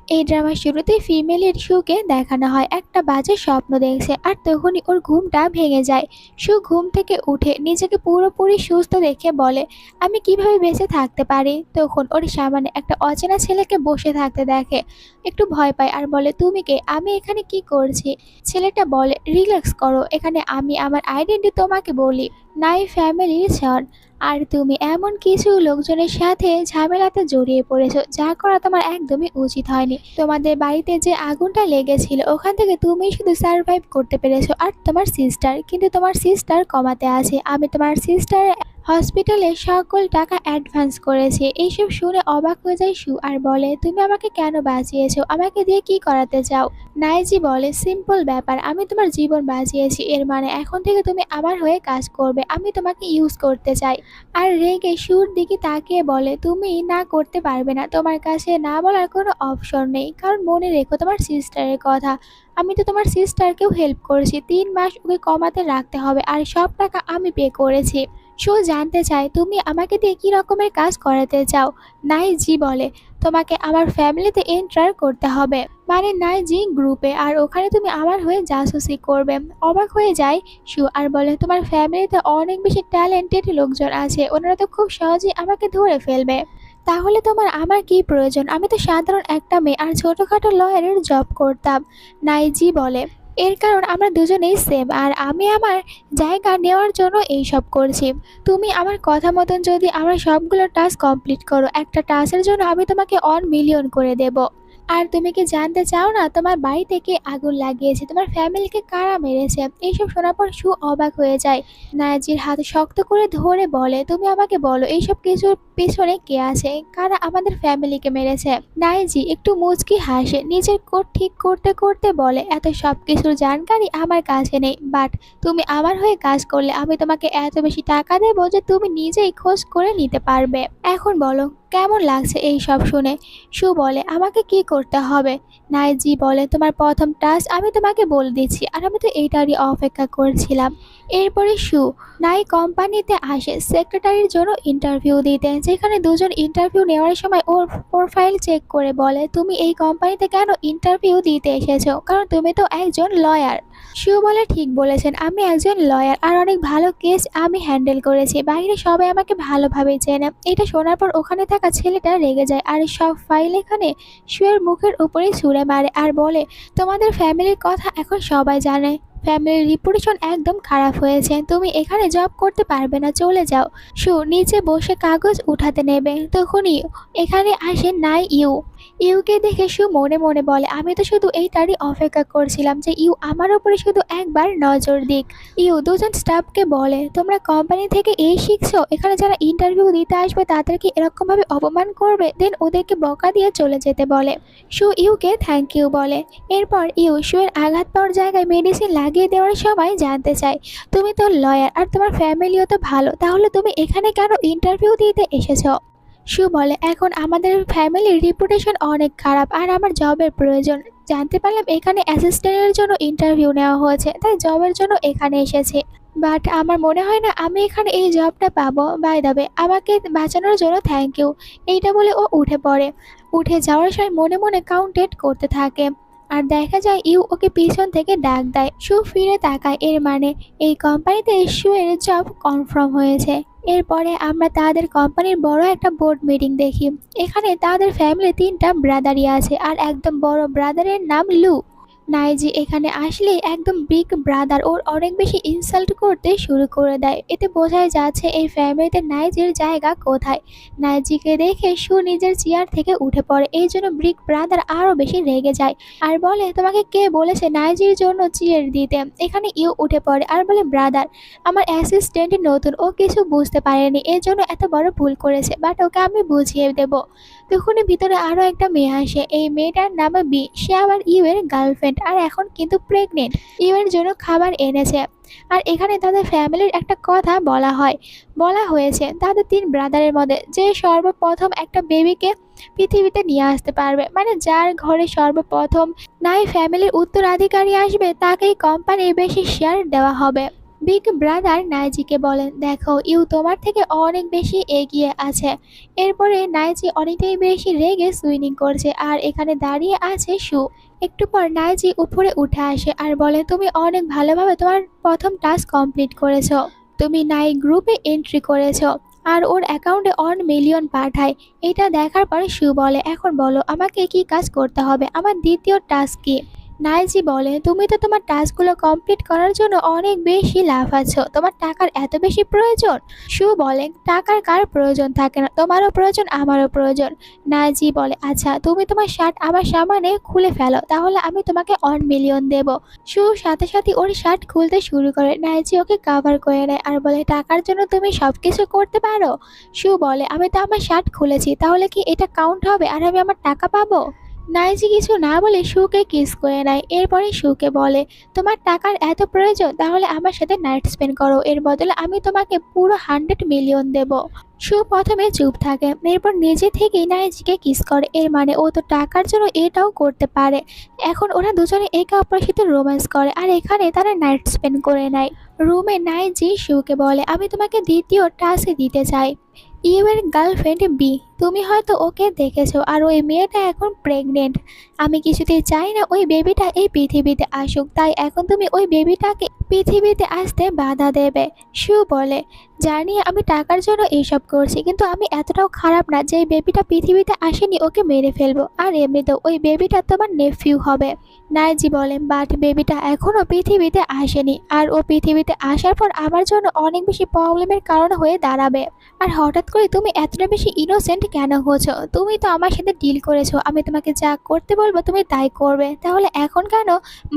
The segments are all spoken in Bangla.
এই ড্রামার শুরুতেই ফিমেল লিড শুকে দেখানো হয় একটা বাজে স্বপ্ন দেখছে আর তখনই ওর ঘুমটা ভেঙে যায়। শু ঘুম থেকে উঠে নিজেকে পুরোপুরি সুস্থ দেখে বলে, আমি কিভাবে বেঁচে থাকতে পারি। তখন ওর সামনে একটা অচেনা ছেলেকে বসে থাকতে দেখে, একটু ভয় পায় আর বলে, তুমি কে, আমি এখানে কি করছি। ছেলেটা বলে, রিল্যাক্স করো, এখানে আমি আমার আইডেন্টি তোমাকে বলি, নাই ফ্যামিলির সন। আর তুমি এমন কিছু লোকজনের সাথে ঝামেলাতে জড়িয়ে পড়েছো যা করা তোমার একদমই উচিত হয়নি। তোমাদের বাড়িতে যে আগুনটা লেগেছিল ওখান থেকে তুমি শুধু সার্ভাইভ করতে পেরেছো আর তোমার সিস্টার, কিন্তু তোমার সিস্টার কমাতে আছে। আমি তোমার সিস্টার হসপিটালে সকল টাকা অ্যাডভান্স করেছি। এইসব শুনে অবাক হয়ে যায় শু আর বলে, তুমি আমাকে কেন বাঁচিয়েছো, আমাকে দিয়ে কি করাতে চাও। নাইজি বলে, সিম্পল ব্যাপার, আমি তোমার জীবন বাঁচিয়েছি, এর মানে এখন থেকে তুমি আমার হয়ে কাজ করবে, আমি তোমাকে ইউজ করতে চাই। আর রেগে শুর দিকে তাকিয়ে বলে, তুমি না করতে পারবে না, তোমার কাছে না বলার কোনো অপশন নেই, কারণ মনে রেখো তোমার সিস্টারের কথা, আমি তো তোমার সিস্টারকেও হেল্প করেছি, 3 মাস ওকে কমাতে রাখতে হবে আর সব টাকা আমি পে করেছি। শো জানতে চায়, তুমি আমাকে দিয়ে কী রকমের কাজ করাতে চাও। নাইজি বলে, তোমাকে আমার ফ্যামিলিতে এন্টার করতে হবে, মানে নাইজি গ্রুপে, আর ওখানে তুমি আমার হয়ে জাসুসি করবে। অবাক হয়ে যায় শু আর বলে, তোমার ফ্যামিলিতে অনেক বেশি ট্যালেন্টেড লোকজন আছে, ওনারা তো খুব সহজেই আমাকে ধরে ফেলবে। তাহলে তোমার আমার কি প্রয়োজন, আমি তো সাধারণ একটা মেয়ে আর ছোটখাটো লয়ারের জব করতাম। নাইজি বলে, এর কারণ আমরা দুজনেই সেম, আর আমি আমার জায়গা নেওয়ার জন্য এইসব করছি। তুমি আমার কথা মতন যদি আমার সবগুলো টাস্ক কমপ্লিট করো, একটা টাস্কের জন্য আমি তোমাকে 1 মিলিয়ন করে দেব। আর তুমি কি জানতে চাও না তোমার বাড়ি থেকে আগুন লাগিয়েছে, তোমার ফ্যামিলিকে কারা মেরেছে। এইসব শোনার পর শু অবাক হয়ে যায়। নাজির হাত শক্ত করে ধরে বলে, তুমি আমাকে বলো এইসব কিছুর পিছনে কে আছে, কারা আমাদের ফ্যামিলিকে মেরেছে। নাইজি একটু মুচকি হাসে, নিজের কোট ঠিক করতে করতে বলে, এত সব কিছুর জানকারি আমার কাছে নেই, বাট তুমি আমার হয়ে কাজ করলে আমি তোমাকে এত বেশি টাকা দেবো যে তুমি নিজেই খোঁজ করে নিতে পারবে। এখন বলো কেমন লাগছে এই সব শুনে। শু বলে, আমাকে কি করতে হবে। নাইজি বলে, তোমার প্রথম টাস্ক আমি তোমাকে বলে দিচ্ছি, আর আমি তো এইটারই অপেক্ষা করছিলাম। এরপরে শু নাই কোম্পানিতে আসে সেক্রেটারির জন্য ইন্টারভিউ দিতে, যেখানে দুজন ইন্টারভিউ নেওয়ার সময় ওর প্রোফাইল চেক করে বলে, তুমি এই কোম্পানিতে কেন ইন্টারভিউ দিতে এসেছো, কারণ তুমি তো একজন লয়ার। শু বলে, ঠিক বলেছেন, আমি একজন লয়ার আর অনেক ভালো কেস আমি হ্যান্ডেল করেছি, বাইরে সবাই আমাকে ভালোভাবে চেনে। এটা শোনার পর ওখানে থাকা ছেলেটা রেগে যায় আর সব ফাইল এখানে শুয়ের মুখের উপরে ছুঁড়ে মারে আর বলে, তোমাদের ফ্যামিলির কথা এখন সবাই জানে, ফ্যামিলির রিপুটেশন একদম খারাপ হয়েছে, তুমি এখানে জব করতে পারবে না, চলে যাও। শু নিচে বসে কাগজ উঠাতে নেবে, তখনই এখানে আসে নাই ইউকে দেখে শু মনে মনে বলে, আমি তো শুধু এইটারই অপেক্ষা করছিলাম যে ইউ আমার উপরে শুধু একবার নজর দিক। ইউ দুজন স্টাফকে বলে, তোমরা কোম্পানি থেকে এই শিখছো, এখানে যারা ইন্টারভিউ দিতে আসবে তাদেরকে এরকমভাবে অপমান করবে, দেন ওদেরকে বকা দিয়ে চলে যেতে বলে। শু ইউকে থ্যাংক ইউ বলে। এরপর ইউ শুয়ের আঘাত পাওয়ার জায়গায় মেডিসিন লাগিয়ে দেওয়ার সময় জানতে চায়, তুমি তো লয়ার আর তোমার ফ্যামিলিও তো ভালো, তাহলে তুমি এখানে কেন ইন্টারভিউ দিতে এসেছো। শু বলে, এখন আমাদের ফ্যামিলির রিপুটেশন অনেক খারাপ আর আমার জবের প্রয়োজন, জানতে পারলাম এখানে অ্যাসিস্ট্যান্টের জন্য ইন্টারভিউ নেওয়া হয়েছে, তাই জবের জন্য এখানে এসেছি, বাট আমার মনে হয় না আমি এখানে এই জবটা পাবো। বাই দ্য ওয়ে, আমাকে বাঁচানোর জন্য থ্যাংক ইউ। এইটা বলে ও উঠে পড়ে। উঠে যাওয়ার সময় মনে মনে কাউন্টেড করতে থাকে, আর দেখা যায় ইউ ওকে পিছন থেকে ডাক দেয়। শু ফিরে তাকায়, এর মানে এই কোম্পানিতে শু এর জব কনফার্ম হয়েছে। এরপরে আমরা তাদের কোম্পানির বড় একটা বোর্ড মিটিং দেখি। এখানে তাদের ফ্যামিলি 3টা ব্রাদারই আছে, আর একদম বড় ব্রাদারের নাম লু। নাইজি এখানে আসলেই একদম বিগ ব্রাদার ওর অনেক বেশি ইনসাল্ট করতে শুরু করে দেয়, এতে বোঝাই যাচ্ছে এই ফ্যামিলিতে নাইজির জায়গা কোথায়। নাইজিকে দেখে শু নিজের চেয়ার থেকে উঠে পড়ে, এই জন্য বিগ ব্রাদার আরও বেশি রেগে যায় আর বলে, তোমাকে কে বলেছে নাইজির জন্য চেয়ার দিতে। এখানে ইউ উঠে পড়ে আর বলে, ব্রাদার আমার অ্যাসিস্ট্যান্ট নতুন, ও কিছু বুঝতে পারেনি, এর জন্য এত বড় ভুল করেছে, বাট ওকে আমি বুঝিয়ে দেব। তখনই ভিতরে আরও একটা মেয়ে আসে, এই মেয়েটার নাম বি, সে আবার ইউ এর গার্লফ্রেন্ড আর এখন কিন্তু প্রেগনেন্ট। ইউ এর জন্য খাবার এনেছে। আর এখানে তাদের ফ্যামিলির একটা কথা বলা হয়েছে তাদের 3 ব্রাদারের মধ্যে যে সর্বপ্রথম একটা বেবিকে পৃথিবীতে নিয়ে আসতে পারবে, মানে যার ঘরে সর্বপ্রথম নাই ফ্যামিলির উত্তরাধিকারী আসবে তাকেই কোম্পানির বেশি শেয়ার দেওয়া হবে। বিগ ব্রাদার নাইজিকে বলেন, দেখো ইউ তোমার থেকে অনেক বেশি এগিয়ে আছে। এরপরে নাইজি অনেকটাই বেশি রেগে সুইনিং করছে আর এখানে দাঁড়িয়ে আছে সু। একটু পর নাইজি উপরে উঠে আসে আর বলে, তুমি অনেক ভালোভাবে তোমার প্রথম টাস্ক কমপ্লিট করেছো। তুমি নাই গ্রুপে এন্ট্রি করেছো আর ওর অ্যাকাউন্টে 1 মিলিয়ন পাঠায়। এটা দেখার পরে সু বলে, এখন বলো আমাকে কি কাজ করতে হবে, আমার দ্বিতীয় টাস্ক কি? নাইজি বলে, তুমি তো তোমার টাস্কগুলো কমপ্লিট করার জন্য অনেক বেশি লাফাচ্ছো, তোমার টাকার এত বেশি প্রয়োজন? সু বলে, টাকার কার প্রয়োজন থাকে না, তোমারও প্রয়োজন আমারও প্রয়োজন। নাইজি বলে, আচ্ছা তুমি তোমার শার্ট আমার সামনে খুলে ফেলো, তাহলে আমি তোমাকে 1 মিলিয়ন দেব। সু সাথে সাথে ওর শার্ট খুলতে শুরু করে। নাইজি ওকে কাভার করে নেয় আর বলে, টাকার জন্য তুমি সবকিছু করতে পারো? সু বলে, আমি তো আমার শার্ট খুলেছি, তাহলে কি এটা কাউন্ট হবে আর আমি আমার টাকা পাবো? নাইজি কিছু না বলে সুকে কিস করে নেয়। এরপরে সুকে বলে, তোমার টাকার এত প্রয়োজন, তাহলে আমার সাথে নাইট স্পেন্ড করো, এর বদলে আমি তোমাকে পুরো 100 মিলিয়ন দেব। সু প্রথমে চুপ থাকে, এরপর নিজে থেকেই নাইজিকে কিস করে। এর মানে ও তো টাকার জন্য এটাও করতে পারে। এখন ওরা দুজনে একে অপরের সাথে রোম্যান্স করে আর এখানে তারা নাইট স্পেন্ড করে নেয়। রুমে নাইজি সুকে বলে, আমি তোমাকে দ্বিতীয় টাস্ক দিতে চাই। ইউ এর গার্লফ্রেন্ড বি, তুমি হয়তো ওকে দেখেছো আর ওই মেয়েটা এখন প্রেগনেন্ট। আমি কিছুতেই চাই না ওই বেবিটা এই পৃথিবীতে আসুক, তাই এখন তুমি ওই বেবিটাকে পৃথিবীতে আসতে বাধা দেবে। সু বলে, জানি আমি টাকার জন্য এইসব করছি, কিন্তু আমি এতটাও খারাপ না যে এই বেবিটা পৃথিবীতে আসেনি ওকে মেরে ফেলবো, আর এমনিতেও ওই বেবিটা তোমার নেফিউ হবে। নাইজি বলে, বাট বেবিটা এখনো পৃথিবীতে আসেনি আর ও পৃথিবীতে আসার পর আমার জন্য অনেক বেশি প্রবলেমের কারণ হয়ে দাঁড়াবে। আর হঠাৎ করে তুমি এতটা বেশি ইনোসেন্ট কেন হচ্ছো? তুমি তো আমার সাথে ডিল করেছো, আমি তোমাকে যা করতে বলবো তুমি তাই করবে, তাহলে এখন কেন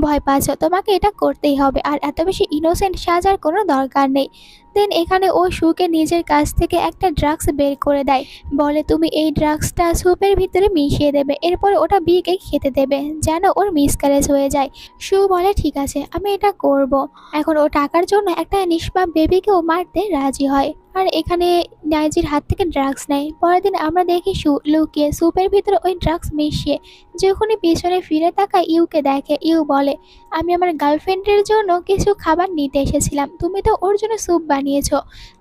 ভয় পাচ্ছো? তোমাকে এটা করতেই হবে, আর এত বেশি ইনোসেন্ট সাজার কোনো দরকার নেই। দেন এখানে ও সুকে নিজের কাছ থেকে একটা ড্রাগস বের করে দেয়, বলে তুমি এই ড্রাগসটা স্যুপের ভিতরে মিশিয়ে দেবে, এরপর ওটা বিকে খেতে দেবে যেন ওর মিসক্যারেজ হয়ে যায়। সু বলে, ঠিক আছে আমি এটা করব। এখন ও টাকার জন্য একটা নিষ্পাপ বেবিকেও মারতে রাজি হয় আর এখানে নাইজির হাত থেকে ড্রাগস নেয়। পরের দিন আমরা দেখি সু লুকিয়ে স্যুপের ভিতরে ওই ড্রাগস মিশিয়ে যখনই পিছনে ফিরে তাকায় ইউকে দেখে। ইউ বলে, আমি আমার গার্লফ্রেন্ডের জন্য কিছু খাবার নিতে এসেছিলাম, তুমি তো ওর জন্য স্যুপ বানিয়েছো,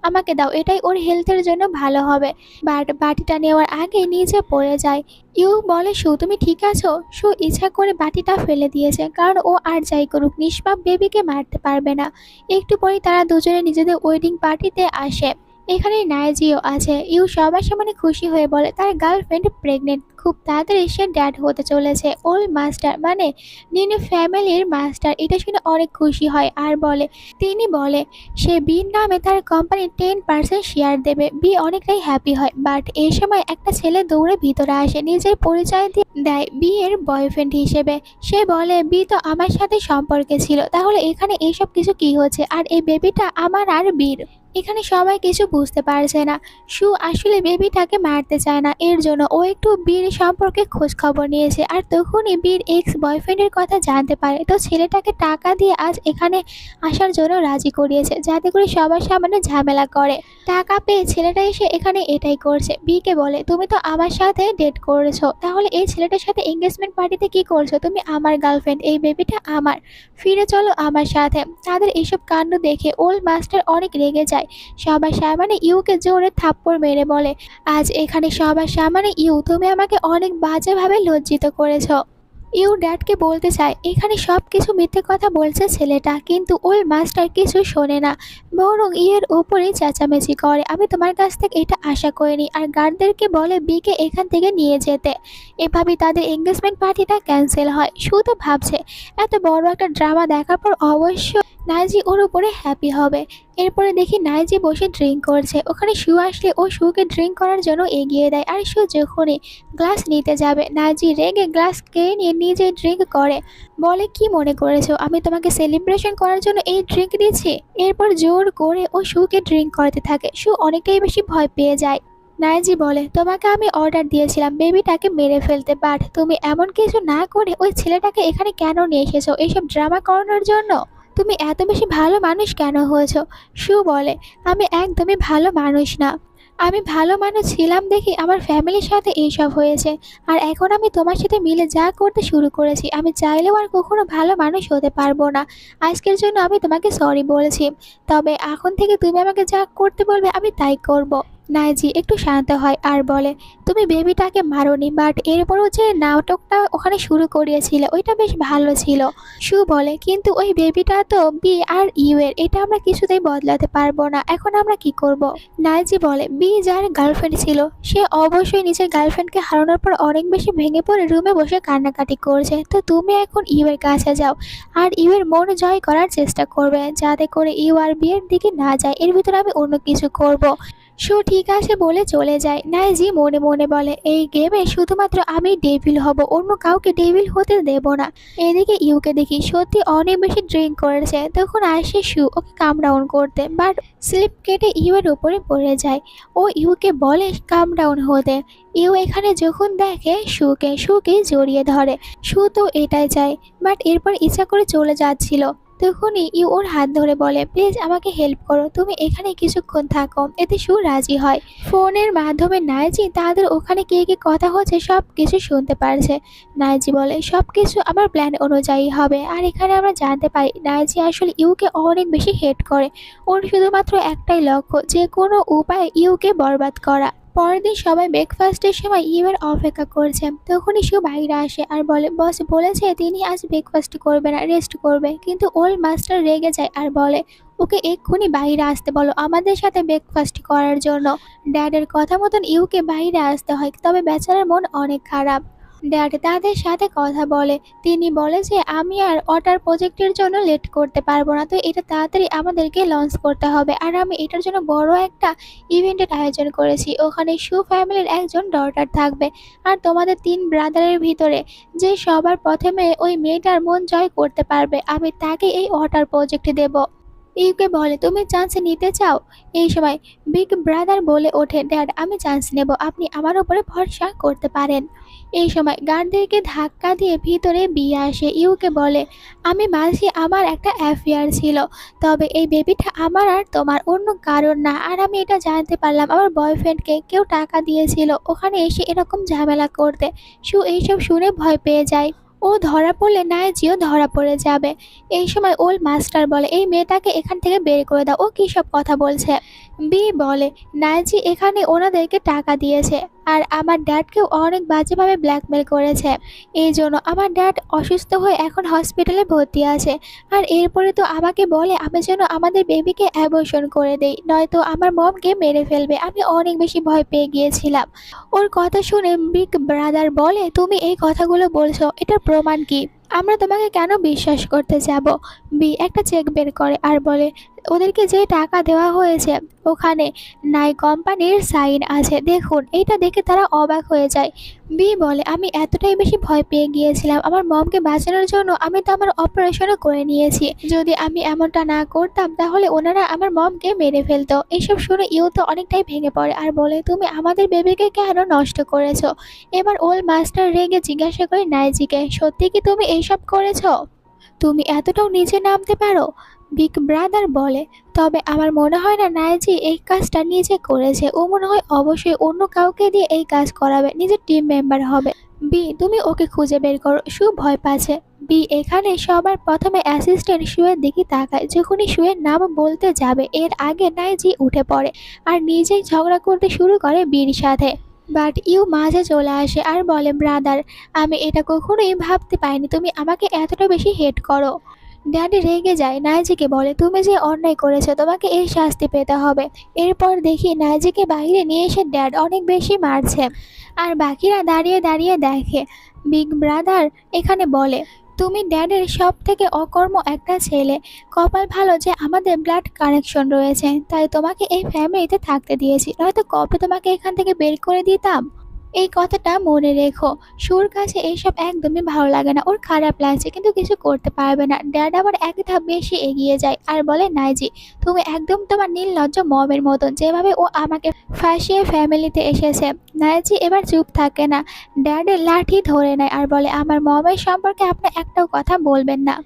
আমাকে দাও, এটাই ওর হেলথের জন্য ভালো হবে। বাট বাটিটা নেওয়ার আগে নিচে পড়ে যায়। ইউ বলে, সু তুমি ঠিক আছো? সু ইচ্ছা করে বাটিটা ফেলে দিয়েছে, কারণ ও আর যাই করুক নিষ্পাপ বেবিকে মারতে পারবে না। একটু পরেই তারা দুজনে নিজেদের ওয়েডিং পার্টিতে আসে। এখানে নাইজিও আছে। ইউ সবার সামনে খুশি হয়ে বলে তার গার্লফ্রেন্ড প্রেগনেন্ট, খুব তাড়াতাড়ি সে ড্যাড হতে চলেছে। ওল মাস্টার মানে নিনি ফ্যামিলির মাস্টার এটা শুনে অনেক খুশি হয় আর বলে, তিনি বলে সে বির নামে তার কোম্পানি 10% শেয়ার দেবে। বি অনেকটাই হ্যাপি হয়। বাট এই সময় একটা ছেলে দৌড়ে ভিতরে আসে, নিজের পরিচয় দিয়ে দেয় বি এর বয়ফ্রেন্ড হিসেবে। সে বলে, বি তো আমার সাথে সম্পর্কে ছিল, তাহলে এখানে এইসব কিছু কি হচ্ছে, আর এই বেবিটা আমার আর বীর। এখানে সবাই কিছু বুঝতে পারছে না। সু আসলে বেবিটাকে মারতে চায় না, এর জন্য ও একটু বীর সম্পর্কে খোঁজ খবর নিয়েছে আর তখনই বীর এক্স বয়ফ্রেন্ডের কথা জানতে পারে। তো ছেলেটাকে টাকা দিয়ে আজ এখানে আসার জন্য রাজি করিয়েছে, যাতে করে সবার সামনে ঝামেলা করে। টাকা পেয়ে ছেলেটা এসে এখানে এটাই করছে। বিকে বলে, তুমি তো আমার সাথে ডেট করেছো, তাহলে এই ছেলেটার সাথে এঙ্গেজমেন্ট পার্টিতে কি করছো? তুমি আমার গার্লফ্রেন্ড, এই বেবিটা আমার, ফিরে চলো আমার সাথে। তাদের এইসব কাণ্ড দেখে ওল্ড মাস্টার অনেক রেগে যায়। সবার সামনে ইউকে জোরে থাপ্পড় মেরে বলে, আজ এখানে সবার সামনে ইউ তুমি আমাকে অনেক বাজেভাবে লজ্জিত করেছো। ইউ ড্যাডকে বলতে চায় এখানে সব কিছু মিথ্যে কথা বলছে ছেলেটা, কিন্তু ওল্ড মাস্টার কিছু শোনে না, বরং ইয়ের ওপরেই চেঁচামেচি করে, আমি তোমার কাছ থেকে এটা আশা করিনি। আর গার্ডদেরকে বলে বিকে এখান থেকে নিয়ে যেতে। এভাবেই তাদের এঙ্গেজমেন্ট পার্টিটা ক্যান্সেল হয়। শুধু ভাবছে এত বড় একটা ড্রামা দেখার পর অবশ্য নাইজি ওর উপরে হ্যাপি হবে। এরপরে দেখি নাইজি বসে ড্রিঙ্ক করছে, ওখানে শু আসলে ও শুকে ড্রিঙ্ক করার জন্য এগিয়ে দেয়। আর শু যখনই গ্লাস নিতে যাবে নাইজি রেগে গ্লাস খেয়ে নিয়ে নিজে ড্রিঙ্ক করে, বলে কি মনে করেছো আমি তোমাকে সেলিব্রেশন করার জন্য এই ড্রিঙ্ক দিচ্ছি? এরপর জোর করে ও শুকে ড্রিঙ্ক করতে থাকে। শু অনেকটাই বেশি ভয় পেয়ে যায়। নাইজি বলে, তোমাকে আমি অর্ডার দিয়েছিলাম বেবিটাকে মেরে ফেলতে, বাট তুমি এমন কিছু না করে ওই ছেলেটাকে এখানে কেন নিয়ে এসেছো এইসব ড্রামা করানোর জন্য? তুমি এত বেশি ভালো মানুষ কেন হয়েছো? শু বলে, আমি একদমই ভালো মানুষ না, আমি ভালো মানুষ ছিলাম দেখে আমার ফ্যামিলির সাথে এইসব হয়েছে। আর এখন আমি তোমার সাথে মিলে যা করতে শুরু করেছি, আমি চাইলেও আর কখনো ভালো মানুষ হতে পারবো না। আজকের জন্য আমি তোমাকে সরি বলেছি, তবে এখন থেকে তুমি আমাকে যা করতে বলবে আমি তাই করব। নাইজি একটু শান্ত হয় আর বলে, তুমি বেবিটাকে মারোনি, বাট এরপরও যে নাটকটা ওখানে শুরু করিয়েছিলে ওইটা বেশ ভালো ছিল। সু বলে, কিন্তু ওই বেবিটা তো বি আর ইউ এর, এটা আমরা কিছুতেই বদলাতে পারবো না, এখন আমরা কি করব? নাইজি বলে, বি যার গার্লফ্রেন্ড ছিল সে অবশ্যই নিজের গার্লফ্রেন্ডকে হারানোর পর অনেক বেশি ভেঙে পড়ে রুমে বসে কান্নাকাটি করছে। তো তুমি এখন ইউ এর কাছে যাও আর ইউ এর মন জয় করার চেষ্টা করবে, যাতে করে ইউ আর বিয়ের দিকে না যায়। এর ভিতরে আমি অন্য কিছু করব। সো ঠিক আছে বলে চলে যায়। নাইজি মনে মনে বলে, এই গেমে শুধুমাত্র আমি ডেভিল হব, অন্য কাউকে ডেভিল হতে দেব না। এদিকে ইউকে দেখি সত্যি অনেক বেশি ড্রিঙ্ক করেছে। তখন আসে সু ওকে কাম ডাউন করতে, বাট স্লিপ কেটে ইউ এর উপরে পড়ে যায়। ও ইউকে বলে কাম ডাউন হতে। ইউ এখানে যখন দেখে সুকে জড়িয়ে ধরে। সু তো এটাই চায়, বাট এরপর ইচ্ছা করে চলে যাচ্ছিল। তখনই ইউ ওর হাত ধরে বলে, প্লিজ আমাকে হেল্প করো, তুমি এখানে কিছুক্ষণ থাকো। এতে সু রাজি হয়। ফোনের মাধ্যমে নাইজি তাদের ওখানে কে কে কথা হচ্ছে সব কিছু শুনতে পারছে। নাইজি বলে, সব কিছু আমার প্ল্যান অনুযায়ী হবে। আর এখানে আমরা জানতে পারি নাইজি আসলে ইউকে অনেক বেশি হেট করে। ওর শুধুমাত্র একটাই লক্ষ্য, যে কোনো উপায়ে ইউকে বরবাদ করা। পরের দিন সবাই ব্রেকফাস্টের সময় ইউয়ের অপেক্ষা করছে। তখনই সে বাইরে আসে আর বলে, বস বলেছে তিনি আজ ব্রেকফাস্ট করবে না, রেস্ট করবে। কিন্তু ওল্ড মাস্টার রেগে যায় আর বলে, ওকে এক্ষুনি বাইরে আসতে বলো আমাদের সাথে ব্রেকফাস্ট করার জন্য। ড্যাডের কথা মতন ইউকে বাইরে আসতে হয়, তবে বেচারার মন অনেক খারাপ। ড্যাড তাদের সাথে কথা বলে। তিনি বলে যে আমি আর ওয়াটার প্রজেক্টের জন্য লেট করতে পারবো না, তো এটা তাড়াতাড়ি আমাদেরকে লঞ্চ করতে হবে। আর আমি এটার জন্য বড় একটা ইভেন্টের আয়োজন করেছি, ওখানে সু ফ্যামিলির একজন ডটার থাকবে। আর তোমাদের 3 ব্রাদারের ভিতরে যে সবার প্রথমে ওই মেয়েটার মন জয় করতে পারবে, আমি তাকে এই ওয়াটার প্রজেক্ট দেব। ইউকে বলে, তুমি চান্স নিতে চাও? এই সময় বিগ ব্রাদার বলে ওঠে, ড্যাড আমি চান্স নেব, আপনি আমার উপরে ভরসা করতে পারেন। এই সময় গার্ডদেরকে ধাক্কা দিয়ে ভিতরে বিয়ে আসে। ইউকে বলে, আমি মানছি আমার একটা অ্যাফেয়ার ছিল, তবে এই বেবিটা আমার আর তোমার, অন্য কারণ না। আর আমি এটা জানতে পারলাম আমার বয়ফ্রেন্ডকে কেউ টাকা দিয়েছিল ওখানে এসে এরকম ঝামেলা করতে। এইসব শুনে ভয় পেয়ে যায়। ও ধরা পড়লে নাইজিও ধরা পড়ে যাবে। এই সময় ওল্ড মাস্টার বলে, এই মেয়েটাকে এখান থেকে বের করে দাও, ও কী সব কথা বলছে। বি বলে, নাইজি এখানে ওনাদেরকে টাকা দিয়েছে আর আমার ড্যাডকেও অনেক বাজেভাবে ব্ল্যাকমেল করেছে। এই জন্য আমার ড্যাড অসুস্থ হয়ে এখন হসপিটালে ভর্তি আছে। আর এরপরে তো আমাকে বলে আমি যেন আমাদের বেবিকে অ্যাবর্শন করে দেই, নয়তো আমার মমকে মেরে ফেলবে। আমি অনেক বেশি ভয় পেয়ে গিয়েছিলাম। ওর কথা শুনে বিগ ব্রাদার বলে, তুমি এই কথাগুলো বলছো, এটার প্রমাণ কি? আমরা তোমাকে কেন বিশ্বাস করতে যাব? বি একটা চেক বের করে আর বলে, ওদেরকে যে টাকা দেওয়া হয়েছে ওখানে নাই কোম্পানির সাইন আছে, দেখুন। এইটা দেখে তারা অবাক হয়ে যায়। বি বলে, আমি এতটাই বেশি ভয় পেয়ে গিয়েছিলাম আমার মমকে বাঁচানোর জন্য, আমি তো আমার অপারেশনও করে নিয়েছি। যদি আমি এমনটা না করতাম তাহলে ওনারা আমার মমকে মেরে ফেলতো। এইসব শুনে ইউ তো অনেকটাই ভেঙে পড়ে আর বলে, তুমি আমাদের বেবিকে কেন নষ্ট করেছো? এবার ওল্ড মাস্টার রেগে জিজ্ঞাসা করে নাইজিকে, সত্যি কি তুমি এইসব করেছো? তুমি এতটাও নিচে নামতে পারো? বিগ ব্রাদার বলে, তবে আমার মনে হয় না নাইজি এই কাজটা নিজে করেছে, ও মনে হয় অবশ্যই অন্য কাউকে দিয়ে এই কাজ করাবে, নিজের টিম মেম্বার হবে। বি তুমি ওকে খুঁজে বের করো, সু ভয় পাচ্ছে। বি এখানে সবার প্রথমে অ্যাসিস্ট্যান্ট শুয়ের দিকে তাকায়। যখনই শুয়ের নাম বলতে যাবে এর আগে নাইজি উঠে পড়ে আর নিজেই ঝগড়া করতে শুরু করে বির সাথে। বাট ইউ মাঝে চলে আসে আর বলে, ব্রাদার আমি এটা কখনোই ভাবতে পারিনি তুমি আমাকে এতটা বেশি হেট করো। ড্যাডি রেগে যায়, নাইজিকে বলে, তুমি যে অন্যায় করেছো তোমাকে এর শাস্তি পেতে হবে। এরপর দেখি নাইজিকে বাইরে নিয়ে এসে ড্যাড অনেক বেশি মারছে আর বাকিরা দাঁড়িয়ে দাঁড়িয়ে দেখে। বিগ ব্রাদার এখানে বলে, তুমি ড্যাডের সব থেকে অকর্ম একটা ছেলে, কপাল ভালো যে আমাদের ব্লাড কানেকশন রয়েছে, তাই তোমাকে এই ফ্যামিলিতে থাকতে দিয়েছি, নয়তো কবে তোমাকে এখান থেকে বের করে দিতাম। এই কথাটা মনে রেখো। সুর কাছে এইসব একদমই ভালো লাগে না, ওর খারাপ লাগছে কিন্তু কিছু করতে পারবে না। ড্যাড আবার এক ধাপ বেশি এগিয়ে যায় আর বলে, নাইজি তুমি একদম তোমার নির্লজ্জ মমের মতন, যেভাবে ও আমাকে ফাঁসিয়ে ফ্যামিলিতে এসেছে। নাইজি এবার চুপ থাকে না, ড্যাডের লাঠি ধরে নেয় আর বলে, আমার মমের সম্পর্কে আপনি একটাও কথা বলবেন না।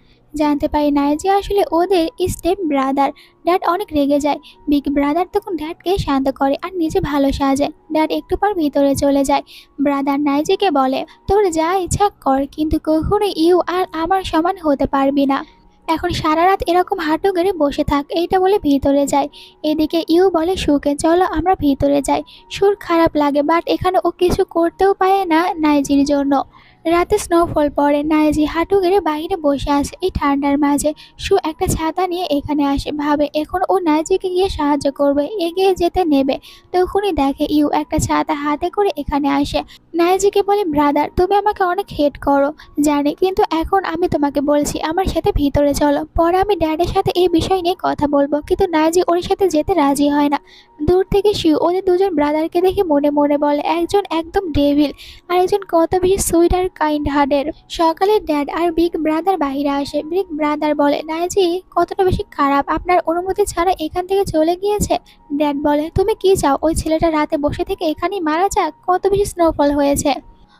জানতে পারি নাইজি আসলে ওদের স্টেপ ব্রাদার। ড্যাড অনেক রেগে যায়। বিগ ব্রাদার তখন ড্যাডকে শান্ত করে আর নিজে ভালো সাজে। ড্যাড একটু পর ভিতরে চলে যায়। ব্রাদার নাইজিকে বলে, তোর যা ইচ্ছা কর, কিন্তু কখনো ইউ আর আমার সমান হতে পারবি না। এখন সারা রাত এরকম হাঁটু গেড়ে বসে থাক, এইটা বলে ভিতরে যায়। এদিকে ইউ বলে সুকে, চলো আমরা ভিতরে যাই। সুর খারাপ লাগে, বাট এখানে ও কিছু করতেও পারে না নাইজির জন্য। রাতে স্নোফল পড়ে, নাইজি হাঁটু গেড়ে বাইরে বসে আছে এই ঠান্ডার মাঝে। সু একটা ছাতা নিয়ে এখানে আসে, ভাবে এখন ও নাইজিকে গিয়ে সাহায্য করবে, এগিয়ে যেতে নেবে। তখনই দেখে ইউ একটা ছাতা হাতে করে এখানে আসে। নাইজিকে বলে, ব্রাদার তুমি আমাকে অনেক হেট করো জানি, কিন্তু এখন আমি তোমাকে বলছি আমার সাথে ভিতরে চলো, পরে আমি ড্যাডের সাথে এই বিষয় নিয়ে কথা বলবো। কিন্তু নাইজি ওর সাথে যেতে রাজি হয় না। দূর থেকে শিউ ওদের দুজন ব্রাদারকে দেখে মনে মনে বলে, একজন একদম ডেভিল আর একজন কত বেশি সুইট আর কাইন্ড হার্টের। সকালে ড্যাড আর বিগ ব্রাদার বাইরে আসে। বিগ ব্রাদার বলে, নাইজি কতটা বেশি খারাপ, আপনার অনুমতি ছাড়া এখান থেকে চলে গিয়েছে। ড্যাড বলে, তুমি কি চাও ওই ছেলেটা রাতে বসে থেকে এখানেই মারা যাক? কত বেশি স্নোফল হয়েছে,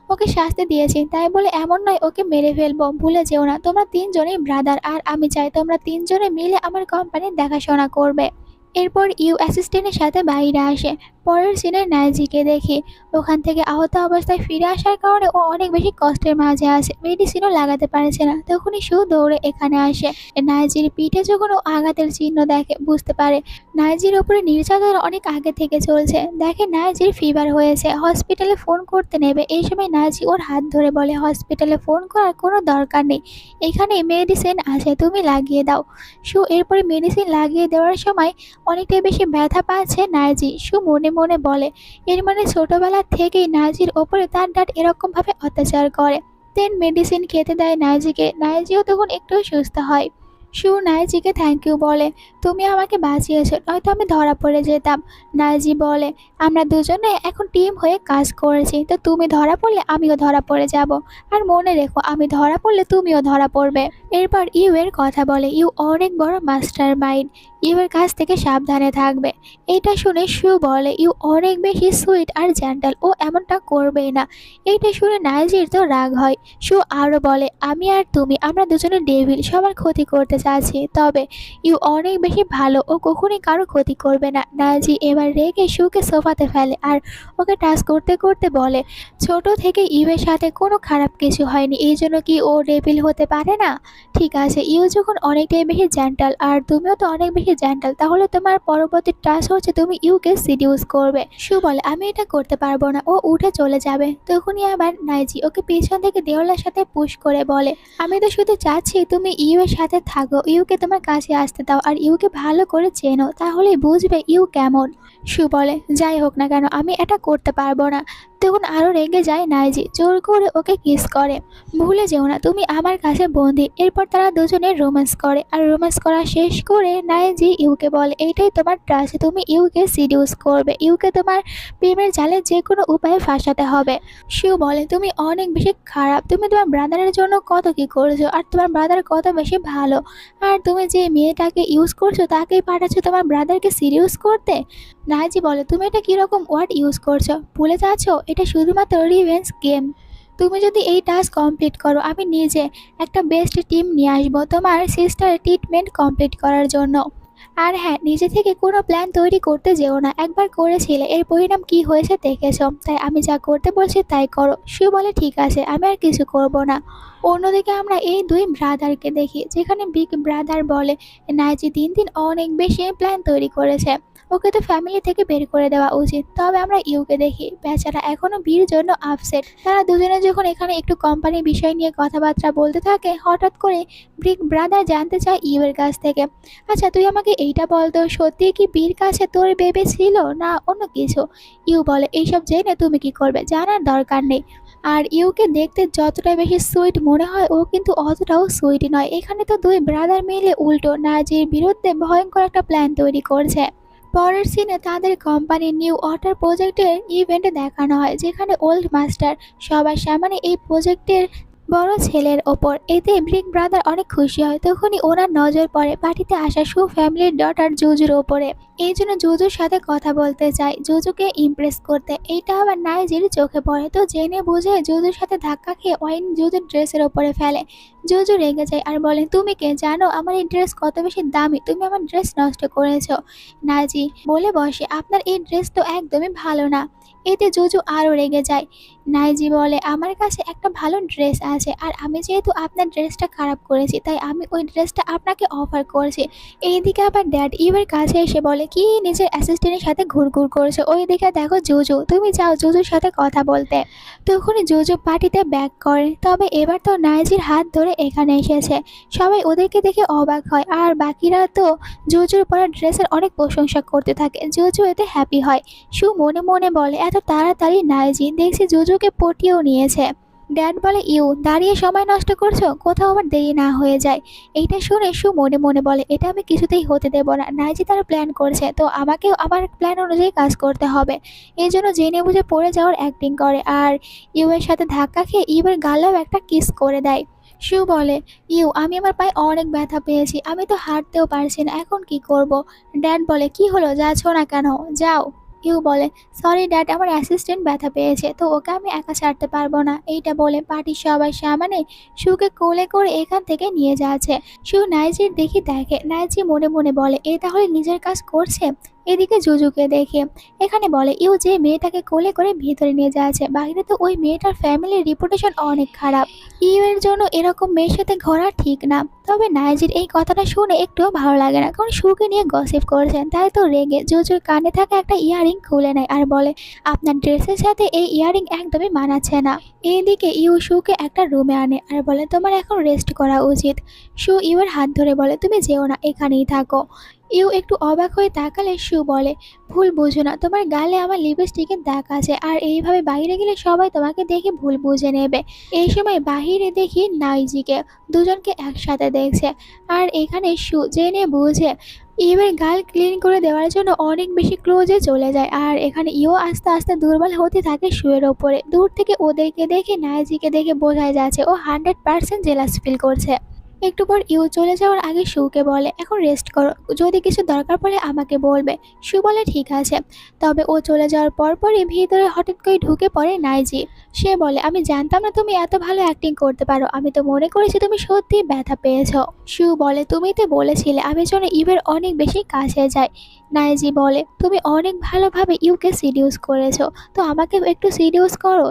ওকে শাস্তি দিয়েছি, তাই বলে এমন নয় ওকে মেরে ফেলবো। ভুলে যেও না তোমরা তিনজনেই ব্রাদার, আর আমি চাই তোমরা তিনজনে মিলে আমার কোম্পানির দেখাশোনা করবে। এরপর ইউ অ্যাসিস্ট্যান্টের সাথে বাইরে আসে। পরের সিনে নাইজিকে দেখি ওখান থেকে আহত অবস্থায় ফিরে আসার কারণে ও অনেক বেশি কষ্টের মাঝে আছে, মেডিসিনও লাগাতে পারছে না। তখনই সু দৌড়ে এখানে আসে। নাইজির পিঠে যখন ও আঘাতের চিহ্ন দেখে, বুঝতে পারে নাইজির ওপরে নির্যাতন অনেক আগে থেকে চলছে। দেখে নাইজির ফিভার হয়েছে, হসপিটালে ফোন করতে নেবে। এই সময় নাইজি ওর হাত ধরে বলে, হসপিটালে ফোন করার কোনো দরকার নেই, এখানে মেডিসিন আছে, তুমি লাগিয়ে দাও। সু এরপরে মেডিসিন লাগিয়ে দেওয়ার সময় অনেকটাই বেশি ব্যথা পাচ্ছে নাইজি। সু মনে মনে বলে, এর মানে ছোটবেলা থেকেই নাইজির ওপরে তার ড্যাড এরকম ভাবে অত্যাচার করে। দেন মেডিসিন খেতে দেয় নাইজিকে। নাইজিও তখন একটু সুস্থ হয়। সু নাইজিকে থ্যাংক ইউ বলে, তুমি আমাকে বাঁচিয়েছো, নয়তো আমি ধরা পড়ে যেতাম। নাইজি বলে, আমরা দুজনে এখন টিম হয়ে কাজ করেছি, তো তুমি ধরা পড়লে আমিও ধরা পড়ে যাব, আর মনে রেখো আমি ধরা পড়লে তুমিও ধরা পড়বে। এরপর ইউ এর কথা বলে, ইউ অনেক বড় মাস্টার মাইন্ড, ইউ এর কাছ থেকে সাবধানে থাকবে। এটা শুনে সু বলে, ইউ অনেক বেশি সুইট আর জেন্টাল, ও এমনটা করবেই না। এইটা শুনে নাইজির তো রাগ হয়। সু আরও বলে, আমি আর তুমি আমরা দুজনে ডেভিল, সবার ক্ষতি করতে চাচ্ছি, তবে ইউ অনেক বেশি ভালো, ও কখনোই কারো ক্ষতি করবে না। নাইজি এবার রেগে সুকে সোফাতে ফেলে আর ওকে টাচ করতে করতে বলে, ছোট থেকে ইউ এর সাথে কোনো খারাপ কিছু হয়নি, এই জন্য কি ও ডেভিল হতে পারে না? ঠিক আছে, ইউ যখন অনেকটাই বেশি জেন্টাল আর তুমিও তো অনেক বেশি জেন্টাল, তাহলে তোমার পরবর্তী টাস্ক হচ্ছে তুমি ইউকে সিডিউস করবে। সু বলে, আমি এটা করতে পারবো না, ও উঠে চলে যাবে। তখনই আবার নাইজি ওকে পিছন থেকে দেওয়ালের সাথে পুশ করে বলে, আমি তো শুধু চাচ্ছি তুমি ইউ এর সাথে থাকো, ইউকে তোমার কাছে আসতে দাও আর ইউকে ভালো করে চেনো, তাহলেই বুঝবে ইউ কেমন। সু বলে, যাই হোক না কেন আমি এটা করতে পারবো না। তখন আরও রেগে যায় নাইজি, জোর করে ওকে কিস করে। ভুলে যেও না তুমি আমার কাছে বন্দি। এরপর তারা দুজনে রোম্যান্স করে, আর রোম্যান্স করা শেষ করে নাইজি ইউকে বলে, এইটাই তোমার ট্রাস্ট, তুমি ইউকে সিডিউস করবে, ইউকে তোমার প্রেমের জালে যে কোনো উপায়ে ফাঁসাতে হবে। শিউ বলে, তুমি অনেক বেশি খারাপ, তুমি তোমার ব্রাদারের জন্য কত কি করেছো, আর তোমার ব্রাদার কত বেশি ভালো, আর তুমি যে মেয়েটাকে ইউজ করছো তাকেই পাঠাচ্ছো তোমার ব্রাদারকে সিরিয়াস করতে। নাইজি বলে, তুমি এটা কীরকম ওয়ার্ড ইউজ করছো, ভুলে যাচ্ছ এটা শুধুমাত্র রিভেঞ্জ গেম। তুমি যদি এই টাস্ক কমপ্লিট করো আমি নিজে একটা বেস্ট টিম নিয়ে আসবো তোমার সিস্টার ট্রিটমেন্ট কমপ্লিট করার জন্য। আর হ্যাঁ, নিজে থেকে কোনো প্ল্যান তৈরি করতে যেও না, একবার করেছিলে এর পরিণাম কি হয়েছে দেখেছো, তাই আমি যা করতে বলছি তাই করো। সু বলে, ঠিক আছে আমি আর কিছু করব না। অন্যদিকে আমরা এই দুই ব্রাদারকে দেখি, যেখানে বিগ ব্রাদার বলে, নাইজি দিন দিন অনেক বেশি প্ল্যান তৈরি করেছে, ওকে তো ফ্যামিলি থেকে বের করে দেওয়া উচিত। তবে আমরা ইউকে দেখি, বেচারা এখনো বিয়ের জন্য আপসেট। তারা দুজনে যখন এখানে একটু কোম্পানির বিষয় নিয়ে কথাবার্তা বলতে থাকে, হঠাৎ করে বিগ ব্রাদার জানতে চায় ইউ এর কাছ থেকে, আচ্ছা তুই আমাকে এইটা বলতো, সত্যি কি বীর কাছে তোর বেবি ছিল না অন্য কিছু? ইউ বলে, এইসব জেনে তুমি কি করবে, জানার দরকার নেই। আর ইউকে দেখতে যতটা বেশি সুইট মনে হয় ও কিন্তু অতটাও সুইট নয়। এখানে তো দুই ব্রাদার মিলে উল্টো নাজির বিরুদ্ধে ভয়ঙ্কর একটা প্ল্যান তৈরি করছে। পরের সিনে তাদের কোম্পানির নিউ ওয়াটার প্রজেক্টের ইভেন্টে দেখানো হয়, যেখানে ওল্ড মাস্টার সবার সামনে এই প্রজেক্টের বড় ছেলের ওপর। এতে বিগ ব্রাদার অনেক খুশি হয়। তখনই ওনার নজর পড়ে পার্টিতে আসা সু ফ্যামিলির ডটার জুজুর ওপরে। এই জন্য জুজুর সাথে কথা বলতে চায়, জুজুকে ইমপ্রেস করতে। এইটা আবার নাইজির চোখে পড়ে, তো জেনে বুঝে জুজুর সাথে ধাক্কা খেয়ে ওয়াইন জুজুর ড্রেসের ওপরে ফেলে। জুজু রেগে যায় আর বলে, তুমি কে জানো আমার এই ড্রেস কত বেশি দামি? তুমি আমার ড্রেস নষ্ট করেছো। নাইজি বলে বসে, আপনার এই ড্রেস তো একদমই ভালো না। এতে জুজু আরো রেগে যায়। নাইজি বলে, আমার কাছে একটা ভালো ড্রেস আছে, আর আমি যেহেতু আপনার ড্রেসটা খারাপ করেছি তাই আমি ওই ড্রেসটা আপনাকে অফার করছি। এইদিকে আবার ড্যাড ইউর কাছে এসে বলে, কি নিজের অ্যাসিস্ট্যান্টের সাথে ঘুরঘুর করছে? ওইদিকে দেখো জুজু, তুমি যাও জুজুর সাথে কথা বলতে। তখনই জুজু পার্টিতে ব্যাক করে, তবে এবার তো নাইজির হাত ধরে এখানে এসেছে। সবাই ওদেরকে দেখে অবাক হয়, আর বাকিরা তো জুজুর পরা ড্রেসের অনেক প্রশংসা করতে থাকে। জুজু এতে হ্যাপি হয়। সু মনে মনে বলে, এত তাড়াতাড়ি নাইজি দেখছি জুজুকে পটিয়েও নিয়েছে। ড্যাড বলে, ইউ দাঁড়িয়ে সময় নষ্ট করছো, কোথাও আবার দেরি না হয়ে যায়। এইটা শুনে সু মনে মনে বলে, এটা আমি কিছুতেই হতে দেব না। নাইজি তার প্ল্যান করছে, তো আমাকেও আমার প্ল্যান অনুযায়ী কাজ করতে হবে। এই জন্য জেনে বুঝে পড়ে যাওয়ার অ্যাক্টিং করে, আর ইউ এর সাথে ধাক্কা খেয়ে ইউর গালেও একটা কিস করে দেয়। সু বলে, ইউ আমি আমার পায়ে অনেক ব্যথা পেয়েছি, আমি তো হাঁটতেও পারছি না, এখন কি করব? ড্যাড বলে, কি হলো, যাচ্ছ না কেন, যাও। ইউ বলে, সরি ড্যাড, আমার অ্যাসিস্ট্যান্ট ব্যথা পেয়েছে, তো ওকে আমি একা ছাড়তে পারবো না। এইটা বলে পার্টির সবাই সামনে সুকে কোলে করে এখান থেকে নিয়ে যাচ্ছে। সু নাইজির দেখে নাইজি মনে মনে বলে, এ তাহলে নিজের কাজ করছে। এদিকে জুজুকে দেখে এখানে বলে, ইউ যে মেয়েটাকে কোলে করে ভিতরে নিয়ে যাচ্ছে, বাইরে তো ওই মেয়েটার ফ্যামিলির রিপুটেশন অনেক খারাপ। ইউ এর জন্য এরকম মেয়ের সাথে ঘোরা ঠিক না। তবে নাইজির এই কথাটা শুনে একটুও ভালো লাগে না, কারণ সুকে নিয়ে গসিপ করছেন। তাই তো রেগে জুজুর কানে থাকা একটা ইয়ারিং খুলে নেয় আর বলে, আপনার ড্রেসের সাথে এই ইয়ারিং একদমই মানাচ্ছে না। এইদিকে ইউ সুকে একটা রুমে আনে আর বলে, তোমার এখন রেস্ট করা উচিত। সু ইউর হাত ধরে বলে, তুমি যেও না, এখানেই থাকো। ইউ একটু অবাক হয়ে তাকালে সু বলে, ভুল বুঝো না, তোমার গালে আমার লিপস্টিকের দাগ আছে, আর এইভাবে বাইরে গেলে সবাই তোমাকে দেখে ভুল বুঝে নেবে। এই সময় বাহিরে দেখি নাইজিকে দুজনকে একসাথে দেখছে, আর এখানে সু জেনে বুঝে ইউর গাল ক্লিন করে দেওয়ার জন্য অনেক বেশি ক্লোজে চলে যায়, আর এখানে ইউ আস্তে আস্তে দুর্বল হতে থাকে শুয়ের ওপরে। দূর থেকে ওদেরকে দেখে নাইজিকে দেখে বোঝাই যাচ্ছে ও 100% জেলাস ফিল করছে। একটু পর ইউ চলে যাওয়ার আগে সুকে বলে, এখন রেস্ট করো, যদি কিছু দরকার পড়ে আমাকে বলবে। সু বলে, ঠিক আছে। তবে ও চলে যাওয়ার পরপরই ভিতরে হঠাৎ করে ঢুকে পড়ে নাইজি। সে বলে, আমি জানতাম না তুমি এত ভালো অ্যাক্টিং করতে পারো, আমি তো মনে করেছি তুমি সত্যি ব্যথা পেয়েছো। সু বলে, তুমি তো বলেছিলে আমি যেন ইউর অনেক বেশি কাছে যাই। নাইজি বলে, তুমি অনেক ভালোভাবে ইউকে সিডিউস করেছো, তো আমাকে একটু সিডিউস করো।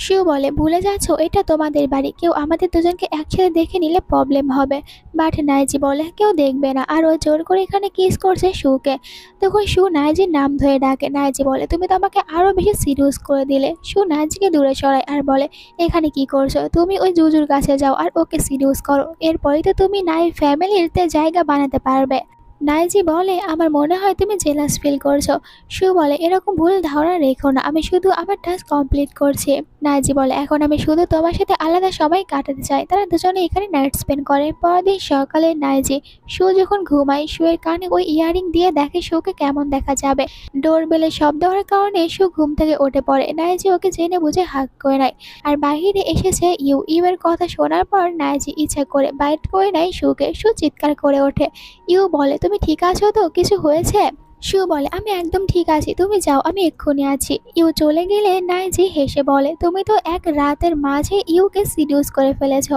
সু বলে, ভুলে যাচ্ছ এটা তোমাদের বাড়ি, কেউ আমাদের দুজনকে একসাথে দেখে নিলে প্রবলেম হবে। বাট নাইজি বলে, কেউ দেখবে না, আর ও জোর করে এখানে কিস করছে সুকে। তখন সু নাইজির নাম ধরে ডাকে। নাইজি বলে, তুমি তো আমাকে আরো বেশি সিরিয়াস করে দিলে। সু নাইজিকে দূরে সরায় আর বলে, এখানে কি করছো? তুমি ওই জুজুর কাছে যাও আর ওকে সিরিয়াস করো, এরপরই তো তুমি নাই ফ্যামিলিতে জায়গা বানাতে পারবে। নাইজি বলে, আমার মনে হয় তুমি জেলাস ফিল করছো। সু বলে, এরকম ভুল ধারণা রেখো না, আমি শুধু আমার টাস্ক কমপ্লিট করছি। নাইজি বলে, এখন আমি শুধু তোমার সাথে আলাদা সময় কাটাতে চাই। তারা দুজনে এখানে নাইট স্পেন্ড করে। পরদিন সকালে নাইজি সু যখন ঘুমায়, শুয়ের কানে ওই ইয়ারিং দিয়ে দেখে সুকে কেমন দেখা যাবে। ডোরবেলের শব্দ হওয়ার কারণে সু ঘুম থেকে উঠে পড়ে। নাইজি ওকে জেনে বুঝে হাক করে নেয়, আর বাহিরে এসেছে ইউর কথা শোনার পর নাইজি ইচ্ছা করে বাইট করে নেয় সুকে। সু চিৎকার করে ওঠে। ইউ বলে, তুমি ঠিক আছো তো, কিছু হয়েছে? সু বলে, আমি একদম ঠিক আছি, তুমি যাও, আমি এক্ষুনি আছি। ইউ চলে গেলে নাইজি হেসে বলে, তুমি তো এক রাতের মাঝে ইউকে সিডিউস করে ফেলেছ।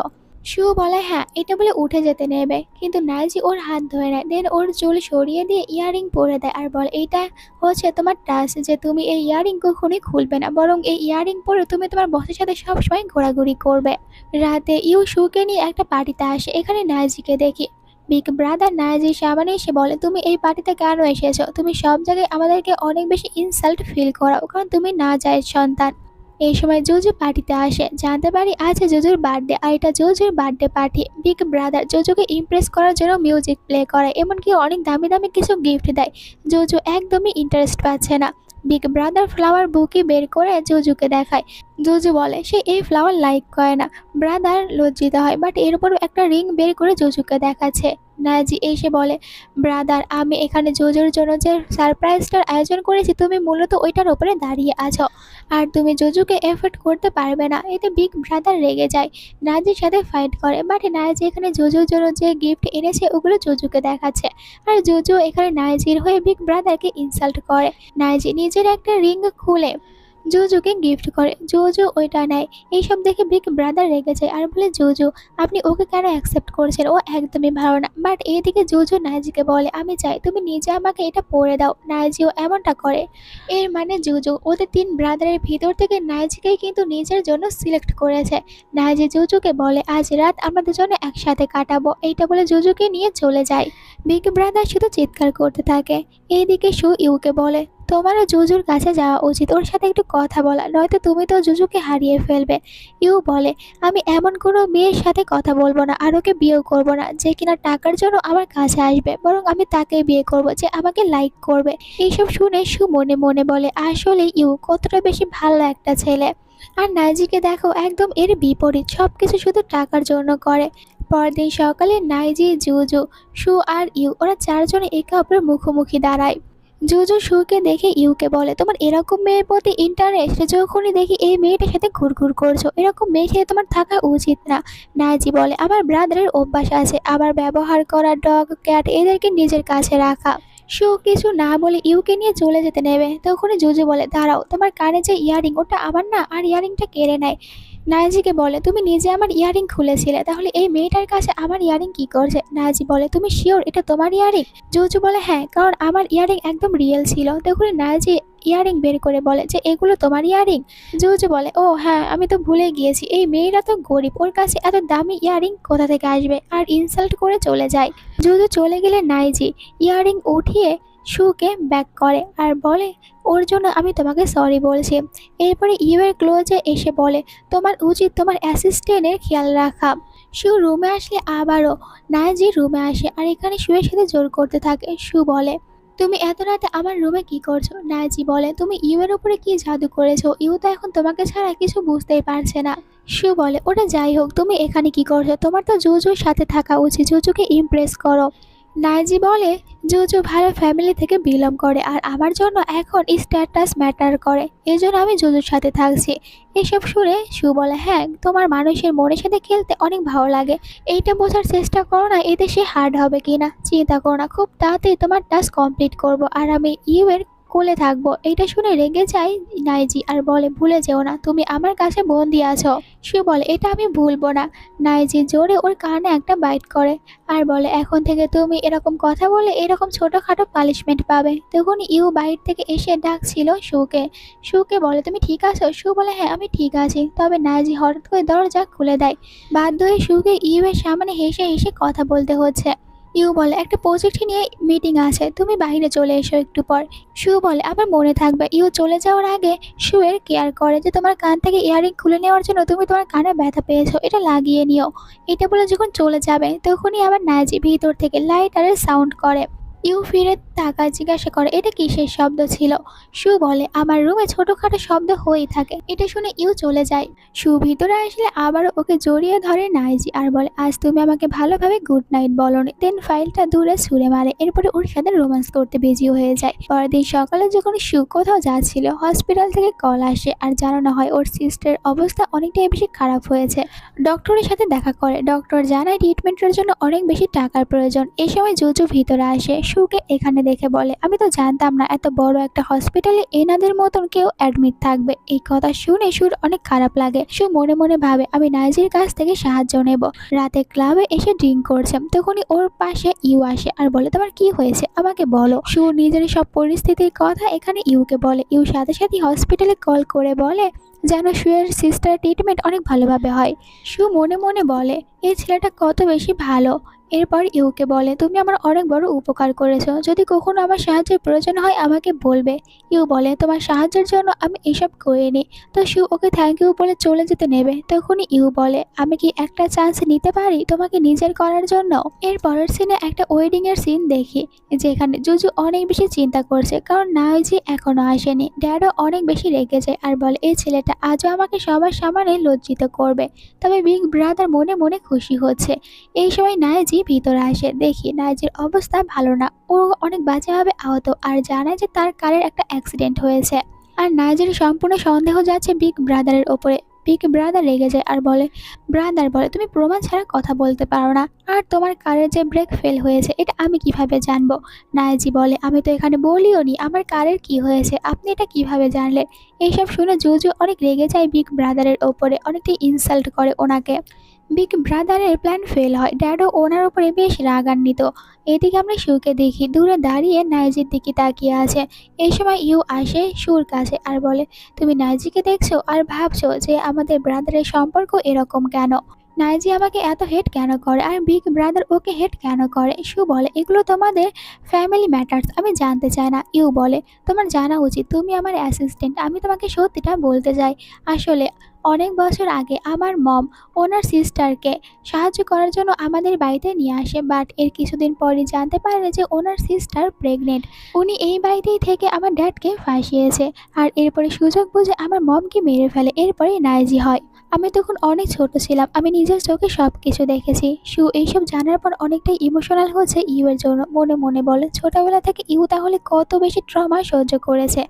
সু বলে, হ্যাঁ। এটা বলে উঠে যেতে নেবে, কিন্তু নাইজি ওর হাত ধরে নেয়, দেন ওর চুল সরিয়ে দিয়ে ইয়ারিং পরে দেয় আর বলে, এইটা হচ্ছে তোমার টাস্ক যে তুমি এই ইয়ারিং কখনোই খুলবে না, বরং এই ইয়ারিং পরে তুমি তোমার বসের সাথে সবসময় ঘোরাঘুরি করবে। রাতে ইউ সুকে নিয়ে একটা পার্টিতে আসে। এখানে নাইজিকে দেখি বিগ ব্রাদার নাইজির সামনে এসে বলে, তুমি এই পার্টিতে কেন এসেছো? তুমি সব জায়গায় আমাদেরকে অনেক বেশি ইনসাল্ট ফিল করাও, কারণ তুমি না যায় সন্তান। এই সময় জুজু পার্টিতে আসে, জানতে পারি আছে জুজুর বার্থডে, আর এটা জুজুর বার্থডে পার্টি। বিগ ব্রাদার জুজুকে ইমপ্রেস করার জন্য মিউজিক প্লে করে, এমনকি অনেক দামি দামি কিছু গিফট দেয়। জুজু একদমই ইন্টারেস্ট পাচ্ছে না। বিগ ব্রাদার ফ্লাওয়ার বুকি বের করে জুজুকে দেখায়। জুজু বলে সে এই ফ্লাওয়ার লাইক করে না। ব্রাদার লজ্জিত হয়, বাট এর উপরও একটা রিং বের করে জুজুকে দেখাচ্ছে। নায়াজি এসে বলে, ব্রাদার, আমি এখানে জোজোর জন্য যে সারপ্রাইজটার আয়োজন করেছি তুমি মূলত ওইটার ওপরে দাঁড়িয়ে আছো, আর তুমি জোজোকে এফোর্ড করতে পারবে না। এতে বিগ ব্রাদার রেগে যায়, নায়াজির সাথে ফাইট করে। বাট নায়াজি এখানে জোজোর জন্য যে গিফট এনেছে ওগুলো জোজোকে দেখাচ্ছে, আর জোজো এখানে নায়াজির হয়ে বিগ ব্রাদারকে ইনসাল্ট করে। নায়াজি নিজের একটা রিং খুলে জোজোকে গিফট করে, জোজো ওইটা নেয়। এইসব দেখে বিগ ব্রাদার রেগে যায় আর বলে, জোজো, আপনি ওকে কেন অ্যাকসেপ্ট করছেন? ও একদমই ভালো না। বাট এইদিকে জোজো নায়াজিকে বলে, আমি চাই তুমি নিজে আমাকে এটা পরে দাও। নায়াজিও এমনটা করে। এর মানে জোজো ওদের তিন ব্রাদারের ভিতর থেকে নায়াজিকেই কিন্তু নিজের জন্য সিলেক্ট করেছে। নায়াজি জোজোকে বলে, আজ রাত আমরা দুজনে একসাথে কাটাবো। এইটা বলে জোজোকে নিয়ে চলে যায়। বিগ ব্রাদার শুধু চিৎকার করতে থাকে। এইদিকে শু ইউকে বলে, তোমারও জুজুর কাছে যাওয়া উচিত, ওর সাথে একটু কথা বলা, নয়তো তুমি তো জুজুকে হারিয়ে ফেলবে। ইউ বলে, আমি এমন কোনো মেয়ের সাথে কথা বলবো না আর ওকে বিয়েও করবো না যে কিনা টাকার জন্য আমার কাছে আসবে, বরং আমি তাকেই বিয়ে করব যে আমাকে লাইক করবে। এইসব শুনে শু মনে মনে বলে, আসলে ইউ কতটা বেশি ভালো একটা ছেলে। আর নাইজিকে দেখো, একদম এর বিপরীত, সবকিছু শুধু টাকার জন্য করে। পরদিন সকালে নাইজি, জুজু, শু আর ইউ ওরা চারজনে একে অপরের মুখোমুখি দাঁড়ায়। জুজু শুকে দেখে ইউকে বলে, তোমার এরকম মেয়ের প্রতি ইন্টারেস্ট? যখনই দেখি এই মেয়েটার সাথে ঘুরঘুর করছো, এরকম মেয়ের সাথে তোমার থাকা উচিত না। নাইজি বলে, আমার ব্রাদারের অভ্যাস আছে আবার ব্যবহার করা, ডগ ক্যাট এদেরকে নিজের কাছে রাখা। শু কিছু না বলে ইউকে নিয়ে চলে যেতে নেবে, তখনই জুজু বলে, দাঁড়াও, তোমার কানে যে ইয়ারিং ওটা আমার না, আর ইয়ারিংটা কেড়ে নেয়। নাইজিকে বলে, তুমি নিজে আমার ইয়ারিং খুলেছিলে, তাহলে এই মেয়েটার কাছে আমার ইয়ারিং কি করছে? নাইজি বলে, তুমি শিওর এটা তোমার ইয়ারিং? জুজু বলে, হ্যাঁ, কারণ আমার ইয়ারিং একদম রিয়েল ছিল। তখন নাইজি ইয়ারিং বের করে বলে যে, এগুলো তোমার ইয়ারিং? জুজু বলে, ও হ্যাঁ, আমি তো ভুলে গিয়েছি, এই মেয়েরা তো গরিব, ওর কাছে এত দামি ইয়ারিং কোথা থেকে আসবে? আর ইনসাল্ট করে চলে যায়। জুজু চলে গেলে নাইজি ইয়ারিং উঠিয়ে শুকে ব্যাক করে আর বলে, ওর জন্য আমি তোমাকে সরি বলছি। এরপরে ইউয়ের ক্লোজে এসে বলে, তোমার উচিত তোমার অ্যাসিস্ট্যান্টের খেয়াল রাখা। শু রুমে আসলে আবারও নাইজি রুমে আসে আর এখানে শুয়ের সাথে জোর করতে থাকে। শু বলে, তুমি এত রাতে আমার রুমে কি করছো? নাইজি বলে, তুমি ইউয়ের উপরে কি জাদু করেছো? ইউ তো এখন তোমাকে ছাড়া কিছু বুঝতেই পারছে না। শু বলে, ওটা যাই হোক, তুমি এখানে কি করছো? তোমার তো জুজুর সাথে থাকা উচিত, জুজুকে ইমপ্রেস করো। নাইজি বলে, জুজু ভালো ফ্যামিলি থেকে বিলং করে আর আমার জন্য এখন স্ট্যাটাস ম্যাটার করে, এই জন্য আমি জুজুর সাথে থাকছি। এসব শুনে শু বলে, হ্যাঁ, তোমার মানুষের মনের সাথে খেলতে অনেক ভালো লাগে। এইটা বোঝার চেষ্টা করো না এতে সে হার্ড হবে কিনা। চিন্তা করো না, খুব তাড়াতাড়ি তোমার টাস্ক কমপ্লিট করব আর আমি ইউয়ের কোলে থাকবো। এটা শুনে রেগে যায় নাইজি আর বলে, ভুলে যেও না তুমি আমার কাছে বন্দি আছো। শু বলে, এটা আমি ভুলবো না। নাইজি জোরে ওর কানে একটা বাইট করে আর বলে, এখন থেকে তুমি এরকম কথা বলে এরকম ছোটোখাটো পানিশমেন্ট পাবে। তখন ইউ বাইরে থেকে এসে ডাকছিল শুকে। শুকে বলে, তুমি ঠিক আছো? শু বলে, হ্যাঁ, আমি ঠিক আছি। তবে নাইজি হঠাৎ করে দরজা খুলে দেয়। বাধ্য হয়ে শুকে ইউ এর সামনে হেসে হেসে কথা বলতে হচ্ছে। ইউ বলে, একটা প্রজেক্ট নিয়ে মিটিং আছে, তুমি বাইরে চলে এসো একটু পর। শু বলে, আমার মনে থাকবে। ইউ চলে যাওয়ার আগে শু এর কেয়ার করে যে, তোমার কান থেকে ইয়ারিং খুলে নেওয়ার জন্য তুমি তোমার কানে ব্যথা পেয়েছো, এটা লাগিয়ে নিও। এটা বলে যখন চলে যাবে তখনই আবার নাইজি ভিতর থেকে লাইটারের সাউন্ড করে। ইউ ফিরে তাকায়, জিজ্ঞাসা করে, এটা কিসের শব্দ ছিল? শু বলে, আমার রুমে ছোটখাটো শব্দ হয়েই থাকে। এটা শুনে ইউ চলে যায়। শু ভিতরে আসলে আবারও ওকে জড়িয়ে ধরে নাইজি আর বলে, আজ তুমি আমাকে ভালোভাবে গুড নাইট বলনি। দেন ফাইলটা দূরে ছুঁড়ে মারে, এরপরে ওর সাথে রোম্যান্স করতে বিজি হয়ে যায়। পরের দিন সকালে যখন শু কোথাও যাচ্ছিল, হসপিটাল থেকে কল আসে আর জানানো হয় ওর সিস্টার অবস্থা অনেকটাই বেশি খারাপ হয়েছে। ডক্টরের সাথে দেখা করে, ডক্টর জানায় ট্রিটমেন্টের জন্য অনেক বেশি টাকার প্রয়োজন। এই সময় জুজু ভিতরে আসে, শুকে এখানে দেখে বলে, আমি তো জানতাম না এত বড় একটা হসপিটালে এনাদের মতন কেউ অ্যাডমিট থাকবে। এই কথা শুনে সুর অনেক খারাপ লাগে। সু মনে মনে ভাবে, আমি নাইজির কাছ থেকে সাহায্য নেব। রাতে ক্লাবে এসে ড্রিঙ্ক করছে, তখনই ওর পাশে ইউ আসে আর বলে, তোমার কি হয়েছে আমাকে বলো। সু নিজের সব পরিস্থিতির কথা এখানে ইউকে বলে। ইউ সাথে সাথে হসপিটালে কল করে বলে যেন শুয়ের সিস্টার ট্রিটমেন্ট অনেক ভালোভাবে হয়। সু মনে মনে বলে, এই ছেলেটা কত বেশি ভালো। এরপর ইউকে বলে, তুমি আমার অনেক বড় উপকার করেছো, যদি কখনো আমার সাহায্যের প্রয়োজন হয় আমাকে বলবে। ইউ বলে, তোমার সাহায্যের জন্য আমি এসব করিনি। তো শু ওকে থ্যাংক ইউ বলে চলে যেতে নেবে, তখনই ইউ বলে, আমি কি একটা চান্স নিতে পারি তোমাকে নিজের করার জন্য? এর পরের সিনে একটা ওয়েডিং এর সিন দেখি, যেখানে জুজু অনেক বেশি চিন্তা করছে, কারণ নাইজি এখনো আসেনি। ড্যাডও অনেক বেশি রেগে যায় আর বলে, এই ছেলেটা আজও আমাকে সবার সামনে লজ্জিত করবে। তবে বিগ ব্রাদার মনে মনে খুশি হচ্ছে। এই সময় নাইজি নাইজি ভিতরে আসে। দেখি নাইজির অবস্থা ভালো না, ও অনেক বাজেভাবে আহত আর জানায় যে তার কারের একটা অ্যাক্সিডেন্ট হয়েছে। আর নাইজের সম্পূর্ণ সন্দেহ যাচ্ছে বিগ ব্রাদারের ওপরে। বিগ ব্রাদার রেগে যায় আর বলে, ব্রাদার বলে তুমি প্রমাণ ছাড়া কথা বলতে পারো না, আর তোমার কারের যে ব্রেক ফেল হয়েছে এটা আমি কিভাবে জানবো? নাইজি বলে, আমি তো এখানে বলিও নি আমার কারের কি হয়েছে, আপনি এটা কিভাবে জানলেন? এইসব শুনে জুজু অনেক রেগে যায় বিগ ব্রাদারের ওপরে, অনেকটাই ইনসাল্ট করে ওনাকে। বিগ ব্রাদারের প্ল্যান ফেল হয়, ড্যাডও ওনার উপরে বেশ রাগান্বিত। এদিকে আমরা সুকে দেখি দূরে দাঁড়িয়ে নাইজির দিকে তাকিয়ে আছে। এই সময় ইউ আসে সুর কাছে আর বলে, তুমি নাইজিকে দেখছো আর ভাবছো যে আমাদের ব্রাদারের সম্পর্ক এরকম কেন? নাইজি আমাকে এত হেট কেন করে আর বিগ ব্রাদার ওকে হেট কেন করে? সু বলে, এগুলো তোমাদের ফ্যামিলি ম্যাটার্স, আমি জানতে চাই না। ইউ বলে, তোমার জানা উচিত, তুমি আমার অ্যাসিস্ট্যান্ট, আমি তোমাকে সত্যিটা বলতে চাই। আসলে অনেক বছর আগে আমার মম ওনার সিস্টারকে সাহায্য করার জন্য আমাদের বাড়িতে নিয়ে আসে, বাট এর কিছুদিন পরই জানতে পারে যে ওনার সিস্টার প্রেগনেন্ট। উনি এই বাড়িতেই থেকে আমার ড্যাডকে ফাঁসিয়েছে, আর এরপরে সুযোগ বুঝে আমার মমকে মেরে ফেলে। এরপরে নাইজি হয়। আমি তখন অনেক ছোট ছিলাম, আমি নিজের চোখে সব কিছু দেখেছি। সু এইসব জানার পর অনেকটাই ইমোশনাল হচ্ছে ইউ এর জন্য। মনে মনে বলে, ছোটবেলা থেকে ইউ তাহলে কত বেশি ট্রমা সহ্য করেছে।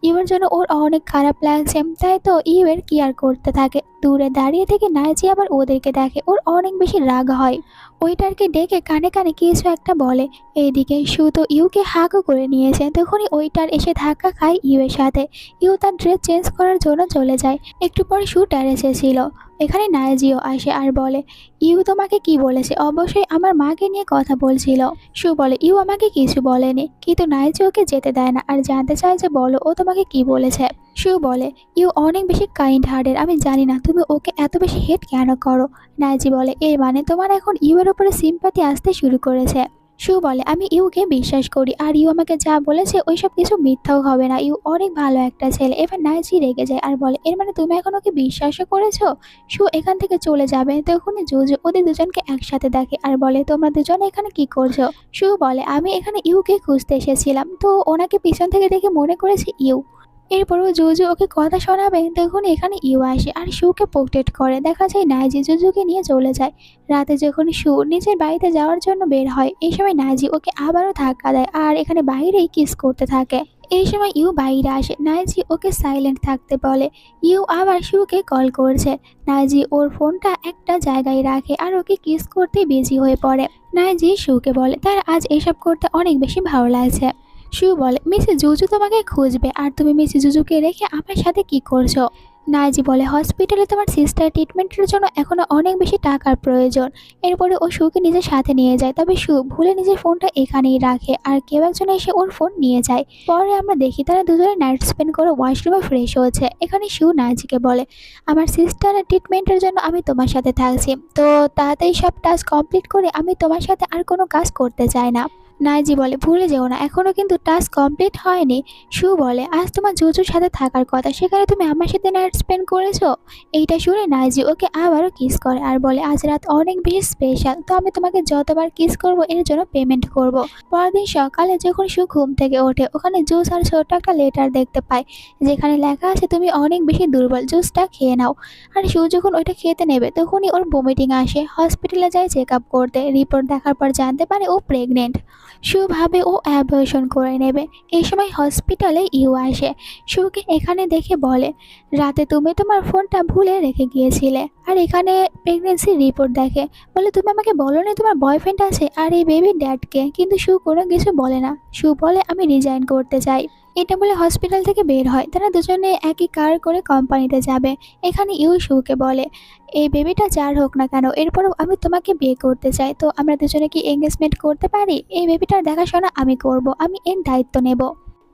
ইউ এর জন্য ওর অনেক খারাপ লাগছে, তাই তো ইউ এর কেয়ার করতে থাকে। দূরে দাঁড়িয়ে থেকে নাইজি আবার ওদেরকে দেখে, ওর অনেক বেশি রাগ হয়। ওইটারকে ডেকে কানে কানে কিছু একটা বলে। এইদিকে সু তো ইউকে হাঁকও করে নিয়েছে, তখনই ওইটার এসে ধাক্কা খায় ইউ এর সাথে। ইউ তার ড্রেস চেঞ্জ করার জন্য চলে যায়। একটু পরে সু টেরেসে ছিল। এখানে নাইজিও আসে আর বলে, ইউ তোমাকে কি বলেছে? অবশ্যই আমার মাকে নিয়ে কথা বলছিল। সু বলে, ইউ আমাকে কিছু বলেনি, কিন্তু নাইজি ওকে যেতে দেয় না আর জানতে চায় যে বলো ও তোমাকে কি বলেছে। সু বলে, ইউ অনেক বেশি কাইন্ড হার্টেড, আমি জানি না তুমি ওকে এত বেশি হেট কেন করো। নাইজি বলে, এর মানে তোমার এখন ইউ এর উপরে সিম্পাথি আসতে শুরু করেছে। সু বলে, আমি ইউকে বিশ্বাস করি, আর ইউ আমাকে যা বলেছে ওইসব কিছু মিথ্যাও হবে না, ইউ অনেক ভালো একটা ছেলে। এবার নাইজি রেগে যায় আর বলে, এর মানে তুমি এখন ওকে বিশ্বাসও করেছো? সু এখান থেকে চলে যাবে, তখনই জুজু ওদের দুজনকে একসাথে দেখে আর বলে, তোমরা দুজনে এখানে কি করছো? সু বলে, আমি এখানে ইউকে খুঁজতে এসেছিলাম, তো ওনাকে পিছন থেকে দেখে মনে করেছি ইউ। এরপরও জুজু ওকে কথা শোনাবে, তখন এখানে ইউ আসে আর শুকে প্রোটেক্ট করে। দেখা যায় নাইজি জুজুকে নিয়ে চলে যায়। রাতে যখন সু নিজের বাড়িতে যাওয়ার জন্য বের হয়, এই সময় নাইজি ওকে আবারও ধাক্কা দেয় আর এখানে বাইরেই কিস করতে থাকে। এই সময় ইউ বাইরে আসে, নাইজি ওকে সাইলেন্ট থাকতে বলে। ইউ আবার শুকে কল করছে। নাইজি ওর ফোনটা একটা জায়গায় রাখে আর ওকে কিস করতে বিজি হয়ে পড়ে। নাইজি শুকে বলে তার আজ এসব করতে অনেক বেশি ভালো লাগছে। সু বলে, মিসেস জুজু তোমাকে খুঁজবে, আর তুমি মিসেস জুজুকে রেখে আমার সাথে কি করছো? নাইজি বলে, হসপিটালে তোমার সিস্টার ট্রিটমেন্টের জন্য এখনো অনেক বেশি টাকার প্রয়োজন। এরপরে ও সুকে নিজের সাথে নিয়ে যায়, তবে সু ভুলে নিজের ফোনটা এখানেই রাখে আর কেউ একজন এসে ওর ফোন নিয়ে যায়। পরে আমরা দেখি তারা দুজনে নাইট স্পেন্ড করে ওয়াশরুমে ফ্রেশ হচ্ছে। এখানে সু নাইজিকে বলে, আমার সিস্টারের ট্রিটমেন্টের জন্য আমি তোমার সাথে থাকছি, তো তাড়াতাড়ি সব টাস্ক কমপ্লিট করে আমি তোমার সাথে আর কোনো কাজ করতে চাই না। নাইজি বলে, ভুলে যেও না এখনো কিন্তু টাস্ক কমপ্লিট হয়নি। সু বলে, আজ তোমার জুজুর সাথে থাকার কথা, সেখানে তুমি আমার সাথে নাইট স্পেন্ড করেছো। এইটা শুনে নাইজি ওকে আবারও কিস করে আর বলে, আজ রাত অনেক বেশি স্পেশাল, তো আমি তোমাকে যতবার কিস করব এর জন্য পেমেন্ট করব। পরদিন সকালে যখন সু ঘুম থেকে ওঠে, ওখানে জুস আর ছোট্ট একটা লেটার দেখতে পায়, যেখানে লেখা আছে, তুমি অনেক বেশি দুর্বল, জুসটা খেয়ে নাও। আর সু যখন ওইটা খেতে নেবে তখনই ওর ভমিটিং আসে। হসপিটালে যায় চেক আপ করতে, রিপোর্ট দেখার পর জানতে পারে ও প্রেগনেন্ট। সু ভাবে ও অ্যাবর্শন করে নেবে। এই সময় হসপিটালে ইউ আসে। সুকে এখানে দেখে বলে, রাতে তুমি তোমার ফোনটা ভুলে রেখে গিয়েছিলে, আর এখানে প্রেগনেন্সি রিপোর্ট দেখে। বলে, তুমি আমাকে বলো না তোমার বয়ফ্রেন্ড আছে আর এই বেবির ড্যাডকে, কিন্তু সু কোনো কিছু বলে না। সু বলে, আমি রিজাইন করতে চাই। এটা বলে হসপিটাল থেকে বের হয়। তারা দুজনে একই কার করে কোম্পানিতে যাবে। এখানে ইউ সুকে বলে, এই বেবিটা যার হোক না কেন, এরপরও আমি তোমাকে বিয়ে করতে চাই, তো আমরা দুজনে কি এঙ্গেজমেন্ট করতে পারি? এই বেবিটার দেখাশোনা আমি করব, আমি এর দায়িত্ব নেব।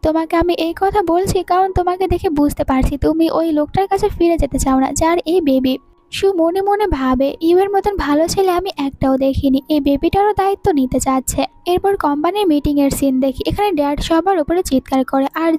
তোমাকে আমি এই কথা বলছি কারণ তোমাকে দেখে বুঝতে পারছি তুমি ওই লোকটার কাছে ফিরে যেতে চাও না যার এই বেবি। সু মনে মনে ভাবে, ইউ এর মতন ভালো ছেলে আমি একটাও দেখিনি, এই বেবিটারও দায়িত্ব নিতে চাচ্ছে। এরপর কোম্পানির মিটিং এর সিন দেখি। এখানে ড্যাড সবার উপরে চিৎকার করে, আর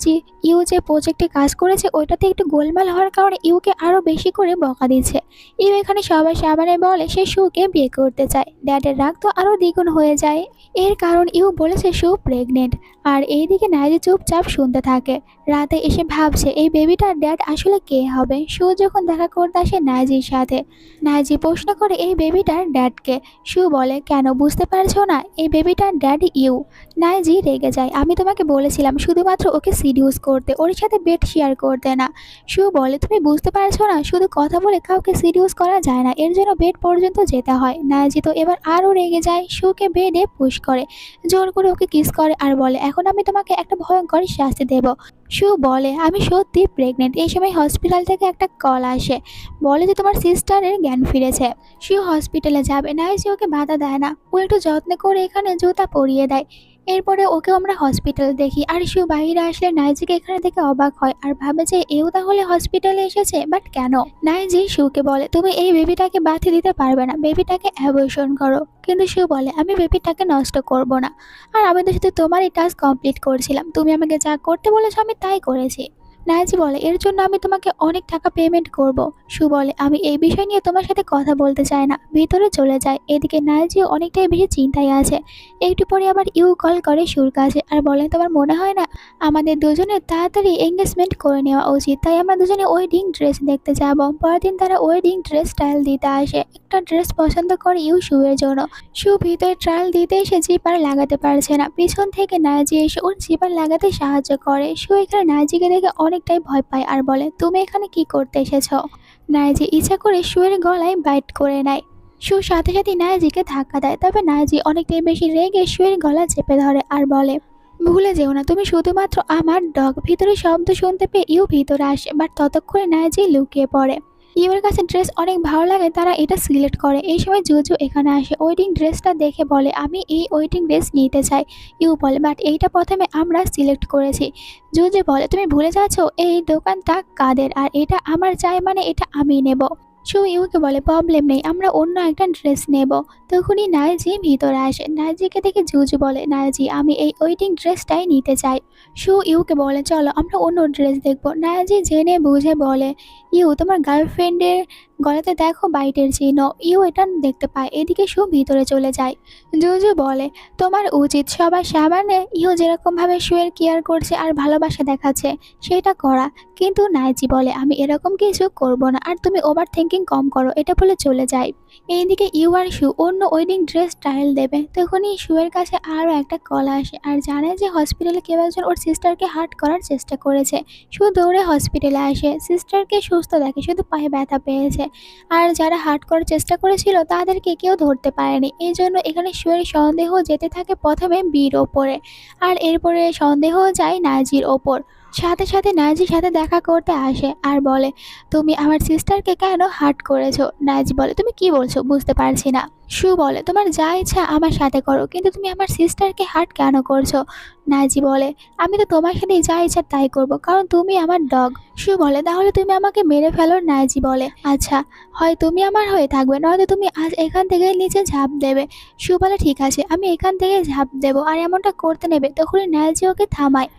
ইউ যে প্রজেক্টে কাজ করেছে ওইটাতে একটু গোলমাল হওয়ার কারণে ইউকে আরো বেশি করে বকা দিচ্ছে। ইউ এখানে সবার সামনে বলে সে সুকে বিয়ে করতে চায়। ড্যাডের রাগ তো আরো দ্বিগুণ হয়ে যায়, এর কারণ ইউ বলেছে সু প্রেগনেন্ট। আর এইদিকে নাইজি চুপচাপ শুনতে থাকে। রাতে এসে ভাবছে এই বেবিটার ড্যাড আসলে কে হবে। সু যখন দেখা করতে আসে নাইজির সাথে, সাথে। নাইজি প্রশ্ন করে এই বেবিটার ড্যাডকে। সু বলে কেন বুঝতে পারছো না, এই বেবিটার ড্যাড ইউ। নাইজি রেগে যায়, আমি তোমাকে বলেছিলাম শুধুমাত্র ওকে সিডিউস করতে, ওর সাথে বেড শেয়ার করতে না। সু বলে তুমি বুঝতে পারছো না, শুধু কথা বলে কাউকে সিডিউস করা যায় না, এর জন্য বেড পর্যন্ত যেতে হয়। নাইজি তো এবার আরও রেগে যায়, সুকে বেডে পুশ করে, জোর করে ওকে কিস করে আর বলে এখন আমি তোমাকে একটা ভয়ঙ্কর শাস্তি দেব। সু বলে আমি সত্যি প্রেগনেন্ট। এই সময় হসপিটাল থেকে একটা কল আসে, বলে যে তোমার সিস্টারের জ্ঞান ফিরেছে। সু হসপিটালে যাবে, নাইজি ওকে বাধা দেয় না, ও একটু যত্ন করে এখানে জুতা পরিয়ে দেয়। এরপরে ওকেও আমরা হসপিটাল দেখি, আর সু বাইরে আসলে নাইজিকে এখানে থেকে অবাক হয় আর ভাবে যে এও তাহলে হসপিটালে এসেছে, বাট কেন। নাইজি সুকে বলে তুমি এই বেবিটাকে বাঁধি দিতে পারবে না, বেবিটাকে অ্যাবর্শন করো। কিন্তু সু বলে আমি বেবিটাকে নষ্ট করব না, আর আমি তো শুধু তোমারই টাস্ক কমপ্লিট করছিলাম, তুমি আমাকে যা করতে বলেছো আমি তাই করেছি। নাইজি বলে এর জন্য আমি তোমাকে অনেক টাকা পেমেন্ট করব। সু বলে আমি এই বিষয় নিয়ে তোমার সাথে কথা বলতে চাই না, ভিতরে চলে যায়। এদিকে নাইজিও অনেকটাই বেশি চিন্তায় আছে। একটু পরে আবার ইউ কল করে সুর কাছে আর বলে তোমার মনে হয় না আমাদের দুজনের তাড়াতাড়ি এঙ্গেজমেন্ট করে নেওয়া উচিত, তাই আমরা দুজনে ওয়েডিং ড্রেস দেখতে যাব। পরের দিন তারা ওয়েডিং ড্রেস ট্রায়াল দিতে আসে। একটা ড্রেস পছন্দ করে ইউ শুয়ের জন্য। সু ভিতরে ট্রায়াল দিতে এসে জিপার লাগাতে পারছে না, পিছন থেকে নাইজি এসে ওর জিপার লাগাতে সাহায্য করে। সু এখানে নাইজিকে দেখে অনেকটাই ভয় পায় আর বলে তুমি এখানে কি করতে এসেছো। নাইজি ইচ্ছা করে শুয়ের গলায় বাইট করে নেয়। সু সাথে সাথে নাইজিকে ধাক্কা দেয়, তবে নাইজি অনেকটাই বেশি রেগে শুয়ের গলা চেপে ধরে আর বলে ভুলে যেও না তুমি শুধুমাত্র আমার ডগ। ভিতরে শব্দ শুনতে পেয়ে ইউ ভিতরে আসে, বাট ততক্ষণে নাইজি লুকিয়ে পড়ে। ইউর কাছে ড্রেস অনেক ভালো লাগে, তারা এটা সিলেক্ট করে। এই সময় জুজু এখানে আসে, ওয়েডিং ড্রেসটা দেখে বলে আমি এই ওয়েডিং ড্রেস নিতে চাই। ইউ বলে বাট এইটা প্রথমে আমরা সিলেক্ট করেছি। জুজু বলে তুমি ভুলে যাচ্ছ এই দোকানটা কাদের, আর এটা আমার চাই মানে এটা আমি নেব। সু ইউকে বলে প্রবলেম নেই, আমরা অন্য একটা ড্রেস নেব। তখনই নাইজি ভিতরে আসে, নাইজিকে দেখে জুজু বলে নাইজি আমি এই ওয়েডিং ড্রেসটাই নিতে চাই। সু ইউকে বলে চলো আমরা অন্য ড্রেস দেখবো। নাইজি জেনে বুঝে বলে ইউ তোমার গার্লফ্রেন্ডের গলাতে দেখো বাইটের চিহ্ন। ইউ এটা দেখতে পায়, এদিকে সু ভিতরে চলে যায়। জুজু বলে তোমার উচিত সবার সামনে ইউ যেরকমভাবে শুয়ের কেয়ার করছে আর ভালোবাসা দেখাচ্ছে সেটা করা, কিন্তু নাইজি বলে আমি এরকম কিছু করব না, আর তুমি ওভার থিঙ্কিং কম করো, এটা বলে চলে যায়। এইদিকে ইউ আর সু অন্য ওয়েডিং ড্রেস ট্রায়াল দেবে। তখনই শুয়ের কাছে আরও একটা কল আসে আর জানে যে হসপিটালে কেউ একজন ওর সিস্টারকে হার্ট করার চেষ্টা করেছে। সু দৌড়ে হসপিটালে আসে, সিস্টারকে সুস্থ দেখে, শুধু পায়ে ব্যথা পেয়েছে। আর যারা হার্ট করার চেষ্টা করেছিল তাদেরকে কেউ ধরতে পারেনি, এই জন্য এখানে শুয়ের সন্দেহ যেতে থাকে প্রথমে বীর ওপরে, আর এরপরে সন্দেহ যায় নাজির ওপর। সাথে সাথে নাজির সাথে দেখা করতে আসে আর বলে তুমি আমার সিস্টারকে কেন হার্ট করেছো। নাজি বলে তুমি কি বলছো বুঝতে পারছি না। সু বলে তোমার যা ইচ্ছা আমার সাথে করো, কিন্তু তুমি আমার সিস্টারকে হার্ট কেন করছো। নাজি বলে আমি তো তোমার সাথে যা ইচ্ছা তাই করব, কারণ তুমি আমার ডগ। সু বলে তাহলে তুমি আমাকে মেরে ফেলো। নাজি বলে আচ্ছা, হয় তুমি আমার হয়ে থাকবে, নয়তো তুমি আজ এখান থেকে নিচে ঝাঁপ দেবে। সু বলে ঠিক আছে আমি এখান থেকে ঝাঁপ দেবো, আর এমনটা করতে নেবে। তখনই নাজি ওকে থামায়।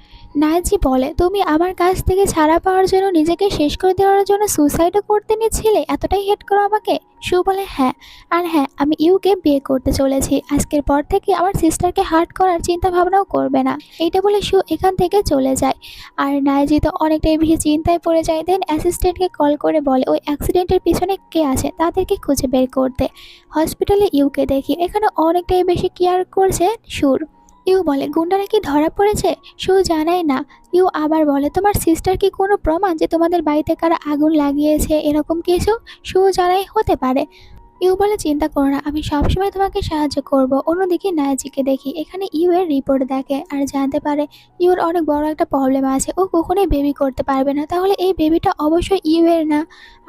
নাজি বলে তুমি আমার কাছ থেকে ছাড়া পাওয়ার জন্য নিজেকে শেষ করে দেওয়ার জন্য সুসাইডও করতে নিচ্ছিলে, এতটাই হেট করো আমাকে। সু বলে হ্যাঁ, আর হ্যাঁ আমি ইউকে বিয়ে করতে চলেছি, আজকের পর থেকে আমার সিস্টারকে হার্ট করার চিন্তা ভাবনাও করবে না। এইটা বলে সু এখান থেকে চলে যায়। আর নাইজি তো অনেকটাই বেশি চিন্তায় পড়ে যায়। দেন অ্যাসিস্ট্যান্টকে কল করে বলে ওই অ্যাক্সিডেন্টের পিছনে কে আছে তাদেরকে খুঁজে বের করতে। হসপিটালে ইউকে দেখি, এখানে অনেকটাই বেশি কেয়ার করছে সুর। ইউ বলে গুন্ডারা কি ধরা পড়েছে। সু জানায় না। ইউ আবার বলে তোমার সিস্টার কি কোনো প্রমাণ যে তোমাদের বাড়িতে কারা আগুন লাগিয়েছে এরকম কিছু। সু জানাই হতে পারে। ইউ বলে চিন্তা করো না, আমি সবসময় তোমাকে সাহায্য করব। অন্যদিকে নায়াজিকে দেখি, এখানে ইউ এর রিপোর্ট দেখে আর জানতে পারে ইউর অনেক বড় একটা প্রবলেম আছে, ও কখনোই বেবি করতে পারবে না, তাহলে এই বেবিটা অবশ্যই ইউ এর না।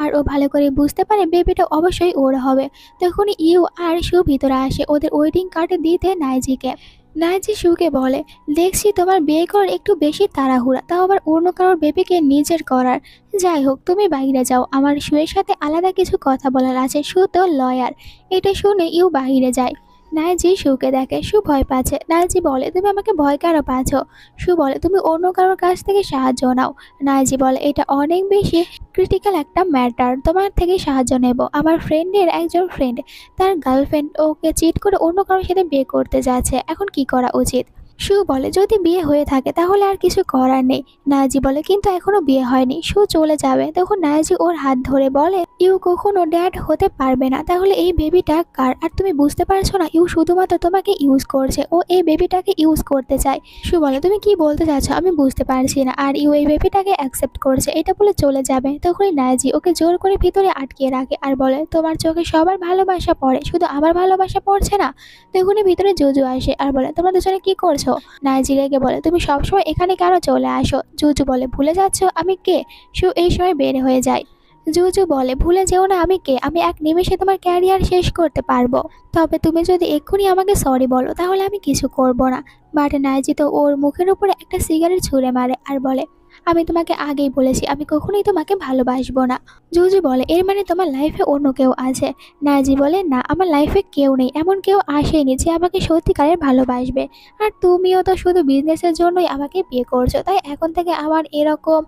আর ও ভালো করে বুঝতে পারে বেবিটা অবশ্যই ওর হবে। তখন ইউ আর সু ভিতরে আসে ওদের ওয়েডিং কার্ড দিতে নাইজিকে। নাইজি সুকে বলে দেখছি তোমার বিয়ে করার একটু বেশি তাড়াহুড়া, তাও আবার অন্য কারোর বেবিকে নিজের করার। যাই হোক তুমি বাইরে যাও, আমার সুয়ের সাথে আলাদা কিছু কথা বলার আছে। সু তো লয়ার। এটা শুনে ইউ বাইরে যায়। নাইজি সুকে দেখে, সু ভয় পাচ্ছে। নাইজি বলে তুমি আমাকে ভয় কেন পাচ্ছ। সু বলে তুমি অন্য কারোর কাছ থেকে সাহায্য নাও। নাইজি বলে এটা অনেক বেশি ক্রিটিক্যাল একটা ম্যাটার, তোমার থেকে সাহায্য নেব। আমার ফ্রেন্ডের একজন ফ্রেন্ড, তার গার্লফ্রেন্ড ওকে চিট করে অন্য কারোর সাথে বিয়ে করতে যাচ্ছে, এখন কি করা উচিত। সু বলে যদি বিয়ে হয়ে থাকে তাহলে আর কিছু করার নেই। নায়াজি বলে কিন্তু এখনো বিয়ে হয়নি। সু চলে যাবে তখন নায়াজি ওর হাত ধরে বলে ইউ কখনো ড্যাড হতে পারবে না। তাহলে এই বেবিটা কার? আর তুমি বুঝতে পারছো না? ইউ শুধুমাত্র তোমাকে ইউজ করছে, ও এই বেবিটাকে ইউজ করতে চায়। সু বলে তুমি কি বলতে চাচ্ছ আমি বুঝতে পারছি না। আর ইউ এই বেবিটাকে অ্যাকসেপ্ট করছে, এটা বলে চলে যাবে। তখনই নায়াজি ওকে জোর করে ভিতরে আটকিয়ে রাখে আর বলে তোমার চোখে সবার ভালোবাসা পড়ে, শুধু আমার ভালোবাসা পড়ছে না? তখনই ভিতরে জুজু আসে আর বলে তোমরা দুজনে কি করছো? নাইজি রেগে বলে তুমি সবসময় এখানে কেন চলে আসো? জুজু বলে ভুলে যাচ্ছ আমি কে? সু এই সময় বের হয়ে যায়। জুজু বলে ভুলে যেও না আমি কে, আমি এক নিমেষে তোমার ক্যারিয়ার শেষ করতে পারবো। তবে তুমি যদি এক্ষুনি আমাকে সরি বলো তাহলে আমি কিছু করব না। বাট নাইজি তো ওর মুখের উপরে একটা সিগারেট ছুঁড়ে মারে আর বলে আমি তোমাকে আগেই বলেছি আমি কখনোই তোমাকে ভালোবাসবো না। জুজু বলে এর মানে তোমার লাইফে অন্য কেউ আছে? নাইজি বলে না, আমার লাইফে কেউ নেই, এমন কেউ আসেনি যে আমাকে সত্যিকারের ভালোবাসবে। আর তুমিও তো শুধু বিজনেসের জন্যই আমাকে বিয়ে করছো, তাই এখন থেকে আমার এরকম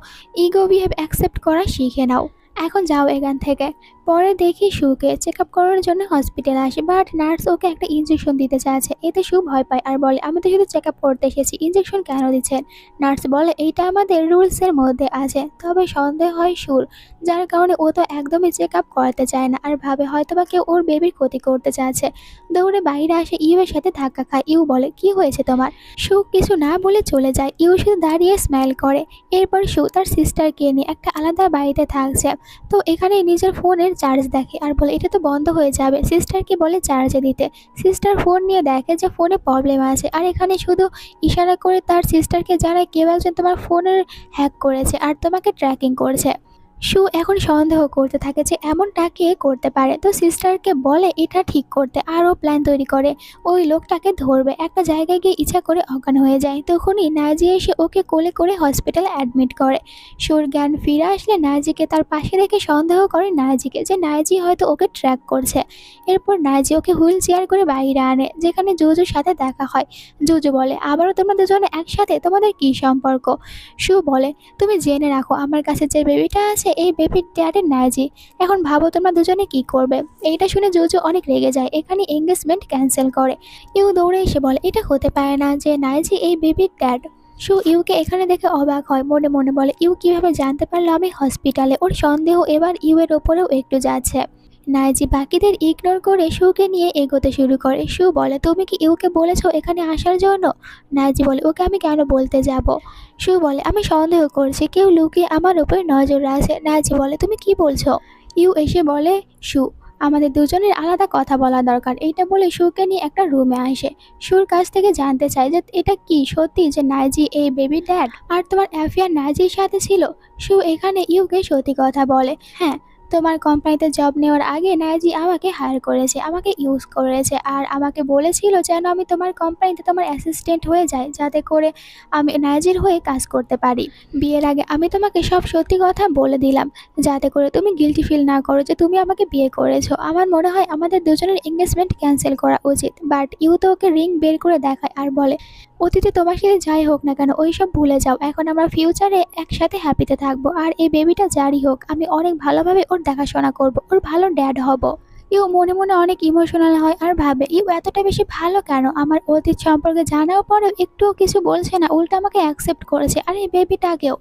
ইগো বিহেভ অ্যাকসেপ্ট করা শিখে নাও। এখন যাও এখান থেকে। পরে দেখি সুকে চেক আপ করার জন্য হসপিটালে আসে, বাট নার্স ওকে একটা ইঞ্জেকশন দিতে চাচ্ছে। এতে সু ভয় পায় আর বলে আমি তো শুধু চেক আপ করতে এসেছি, ইঞ্জেকশন কেন দিচ্ছেন? নার্স বলে এইটা আমাদের রুলসের মধ্যে আছে। তবে সন্দেহ হয় সুর, যার কারণে ও তো একদমই চেক আপ করাতে চায় না আর ভাবে হয়তোবা কেউ ওর বেবির ক্ষতি করতে চাচ্ছে। দৌড়ে বাইরে আসে, ইউ এর সাথে ধাক্কা খায়। ইউ বলে কি হয়েছে তোমার? সু কিছু না বলে চলে যায়। ইউ শুধু দাঁড়িয়ে স্মাইল করে। এরপর সু তার সিস্টারকে নিয়ে একটা আলাদা বাড়িতে থাকছে। তো এখানে নিজের ফোনের চার্জ দেখে আর বলে এটা তো বন্ধ হয়ে যাবে। সিস্টারকে বলে চার্জে দিতে। সিস্টার ফোন নিয়ে দেখে যে ফোনে প্রবলেম আছে আর এখানে শুধু ইশারা করে তার সিস্টারকে জানায় কেউ একজন তোমার ফোনের হ্যাক করেছে আর তোমাকে ট্র্যাকিং করছে। সু এখন সন্দেহ করতে থাকে যে এমনটা কে করতে পারে। তো সিস্টারকে বলে এটা ঠিক করতে, আরও প্ল্যান তৈরি করে ওই লোকটাকে ধরবে। একটা জায়গায় গিয়ে ইচ্ছা করে অজ্ঞান হয়ে যায়। তখনই নাজি এসে ওকে কোলে করে হসপিটালে অ্যাডমিট করে। সুর জ্ঞান ফিরে আসলে নাজিকে তার পাশে রেখে সন্দেহ করে নাজিকে যে নাজি হয়তো ওকে ট্র্যাক করছে। এরপর নাজি ওকে হুইল চেয়ার করে বাইরে আনে, যেখানে জুজুর সাথে দেখা হয়। জুজু বলে আবারও তোমরা দুজনে একসাথে, তোমাদের কি সম্পর্ক? সু বলে তুমি জেনে রাখো আমার কাছে যে বেবিটা আছে এই বেবির ড্যাডের নাইজি। এখন ভাবো তোমরা দুজনে কি করবে? এইটা শুনে জুজু অনেক রেগে যায়, এখানে এঙ্গেজমেন্ট ক্যান্সেল করে। ইউ দৌড়ে এসে বলে এটা হতে পারে না যে নাইজি এই বেবির ড্যাড। সু ইউকে এখানে দেখে অবাক হয়, মনে মনে বলে ইউ কিভাবে জানতে পারলো আমি হসপিটালে? ওর সন্দেহ এবার ইউ এর ওপরেও একটু যাচ্ছে। নাইজি বাকিদের ইগনোর করে সুকে নিয়ে এগোতে শুরু করে। সু বলে তুমি কি ইউকে বলেছো এখানে আসার জন্য? নাইজি বলে ওকে আমি কেন বলতে যাব? সু বলে আমি সন্দেহ করছি কেউ লুকিয়ে আমার উপর নজর রাখছে। নাইজি বলে তুমি কি বলছো? ইউ এসে বলে সু আমাদের দুজনের আলাদা কথা বলা দরকার। এইটা বলে সুকে নিয়ে একটা রুমে আসে। সুর কাছ থেকে জানতে চায় যে এটা কি সত্যি যে নাইজি এই বেবি ড্যাড আর তোমার অ্যাফেয়ার নাইজির সাথে ছিল? সু এখানে ইউকে সত্যি কথা বলে, হ্যাঁ তোমার কোম্পানিতে জব নেওয়ার আগে নাইজি আমাকে হায়ার করেছে, আমাকে ইউজ করেছে আর আমাকে বলেছিল যেন আমি তোমার কোম্পানিতে তোমার অ্যাসিস্ট্যান্ট হয়ে যাই, যাতে করে আমি নাইজির হয়ে কাজ করতে পারি। বিয়ের আগে আমি তোমাকে সব সত্যি কথা বলে দিলাম, যাতে করে তুমি গিল্টি ফিল না করো যে তুমি আমাকে বিয়ে করেছো। আমার মনে হয় আমাদের দুজনের এঙ্গেজমেন্ট ক্যান্সেল করা উচিত। বাট ইউ তো ওকে রিং বের করে দেখায় আর বলে অতীতে তোমার সাথে যাই হোক না কেন ওইসব ভুলে যাও, এখন আমরা ফিউচারে একসাথে হ্যাপিতে থাকবো। আর এই বেবিটা যারই হোক আমি অনেক ভালোভাবে ওর দেখাশোনা করব, ওর ভালো ড্যাড হব। ইউ মনে মনে অনেক ইমোশনাল হয় আর ভাবে ইউ এতটা বেশি ভালো কেন? আমার অতীত সম্পর্কে জানাও পরেও একটুও কিছু বলছে না, উল্টা আমাকে অ্যাকসেপ্ট করেছে। আর এই বেবিটাকেও।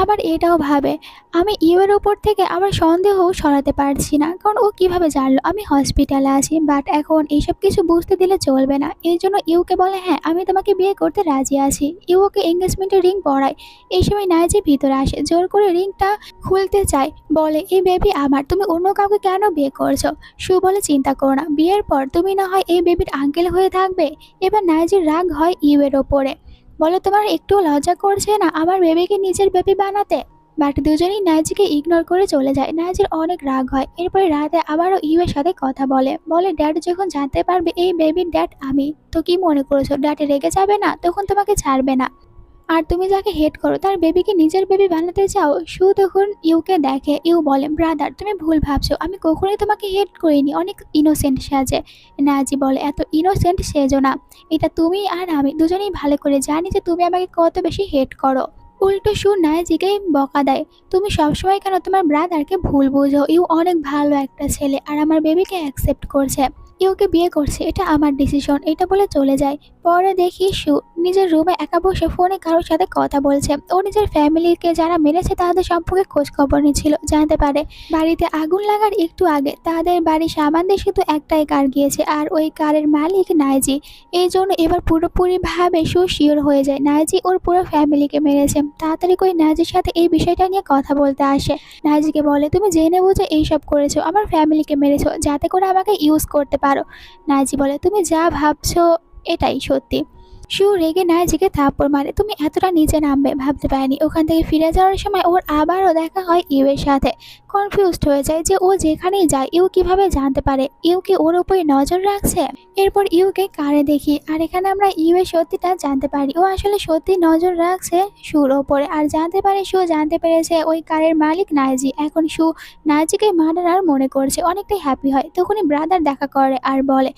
আবার এটাও ভাবে আমি ইউ এর ওপর থেকে আমার সন্দেহ সরাতে পারছি না, কারণ ও কিভাবে জানলো আমি হসপিটালে আছি। বাট এখন এইসব কিছু বুঝতে দিলে চলবে না, এই জন্য ইউকে বলে হ্যাঁ আমি তোমাকে বিয়ে করতে রাজি আছি। ইউ ওকে এঙ্গেজমেন্টের রিং পরায়। এই সময় নাইজি ভিতরে আসে, জোর করে রিংটা খুলতে চায়, বলে এই বেবি আমার, তুমি অন্য কাউকে কেন বিয়ে করছো? সু বলে চিন্তা করো না, বিয়ের পর তুমি না হয় এই বেবির আঙ্কেল হয়ে থাকবে। এবার নাইজির রাগ হয় ইউ এর ওপরে, বলে তোমার একটুও লজ্জা করছে না আমার বেবিকে নিজের বেবি বানাতে? বাট দুজনেই নাইজিকে ইগনোর করে চলে যায়। নাইজির অনেক রাগ হয়। এরপরে রাতে আবারও ইউ এর সাথে কথা বলে, বলে ড্যাড যখন জানতে পারবে এই বেবির ড্যাড আমি, তো কি মনে করেছো ড্যাড রেগে যাবে না? তখন তোমাকে ছাড়বে না। আর তুমি যাকে হেট করো তার বেবিকে নিজের বেবি বানাতে চাও? সু তখন ইউকে দেখে। ইউ বলে ব্রাদার তুমি ভুল ভাবছো, আমি কখনোই তোমাকে হেট করিনি, অনেক ইনোসেন্ট সাজে। নাজি বলে এত ইনোসেন্ট সেজো না, এটা তুমি আর আমি দুজনেই ভালো করে জানি যে তুমি আমাকে কত বেশি হেট করো। উল্টো সু নাইজিকে বকা দেয়, তুমি সবসময় কেন তোমার ব্রাদারকে ভুল বুঝো? ইউ অনেক ভালো একটা ছেলে আর আমার বেবিকে অ্যাকসেপ্ট করছে। ইউকে বিয়ে করছে, এটা আমার ডিসিশন, এটা বলে চলে যায়। পরে দেখি সু নিজের রুমে একা বসে ফোনে কারোর সাথে কথা বলছে। ও নিজের ফ্যামিলিকে যারা মেরেছে তাদের সম্পর্কে খোঁজ খবর নিচ্ছিল। জানতে পারে বাড়িতে আগুন লাগার একটু আগে তাদের বাড়ি সামান দিয়ে শুধু একটাই কার গিয়েছে, আর ওই কারের মালিক নাইজি। এই জন্য এবার পুরোপুরিভাবে সু শিওর হয়ে যায় নাইজি ওর পুরো ফ্যামিলিকে মেরেছে। তাড়াতাড়ি করে নাইজির সাথে এই বিষয়টা নিয়ে কথা বলতে আসে। নাইজিকে বলে, তুমি জেনে বুঝে এইসব করেছো, আমার ফ্যামিলিকে মেরেছো যাতে করে আমাকে ইউজ করতে পারো। নাইজি বলে, তুমি যা ভাবছো এটাই সত্যি। সু রেগে নাইজিকে থাপ্পড় মারে। তুমি এতটা নিচে নামবে ভাবতে পারিনি। ওখান থেকে ফিরে যাওয়ার সময় ওর আবারও দেখা হয় ইউ এর সাথে। কনফিউজড হয়ে যায় যে ও যেখানেই যায় ইউ কিভাবে জানতে পারে ইউ কি ওর উপরে নজর রাখছে। এরপর ইউকে কারে দেখি, আর এখানে আমরা ইউ এর সত্যিটা জানতে পারি। ও আসলে সত্যি নজর রাখছে সুর ওপরে, আর জানতে পারে সু জানতে পেরেছে ওই কারের মালিক নাইজি। এখন সু নাইজিকে মার্ডারার মনে করছে, অনেকটাই হ্যাপি হয়। তখনই ব্রাদার দেখা করে আর বলে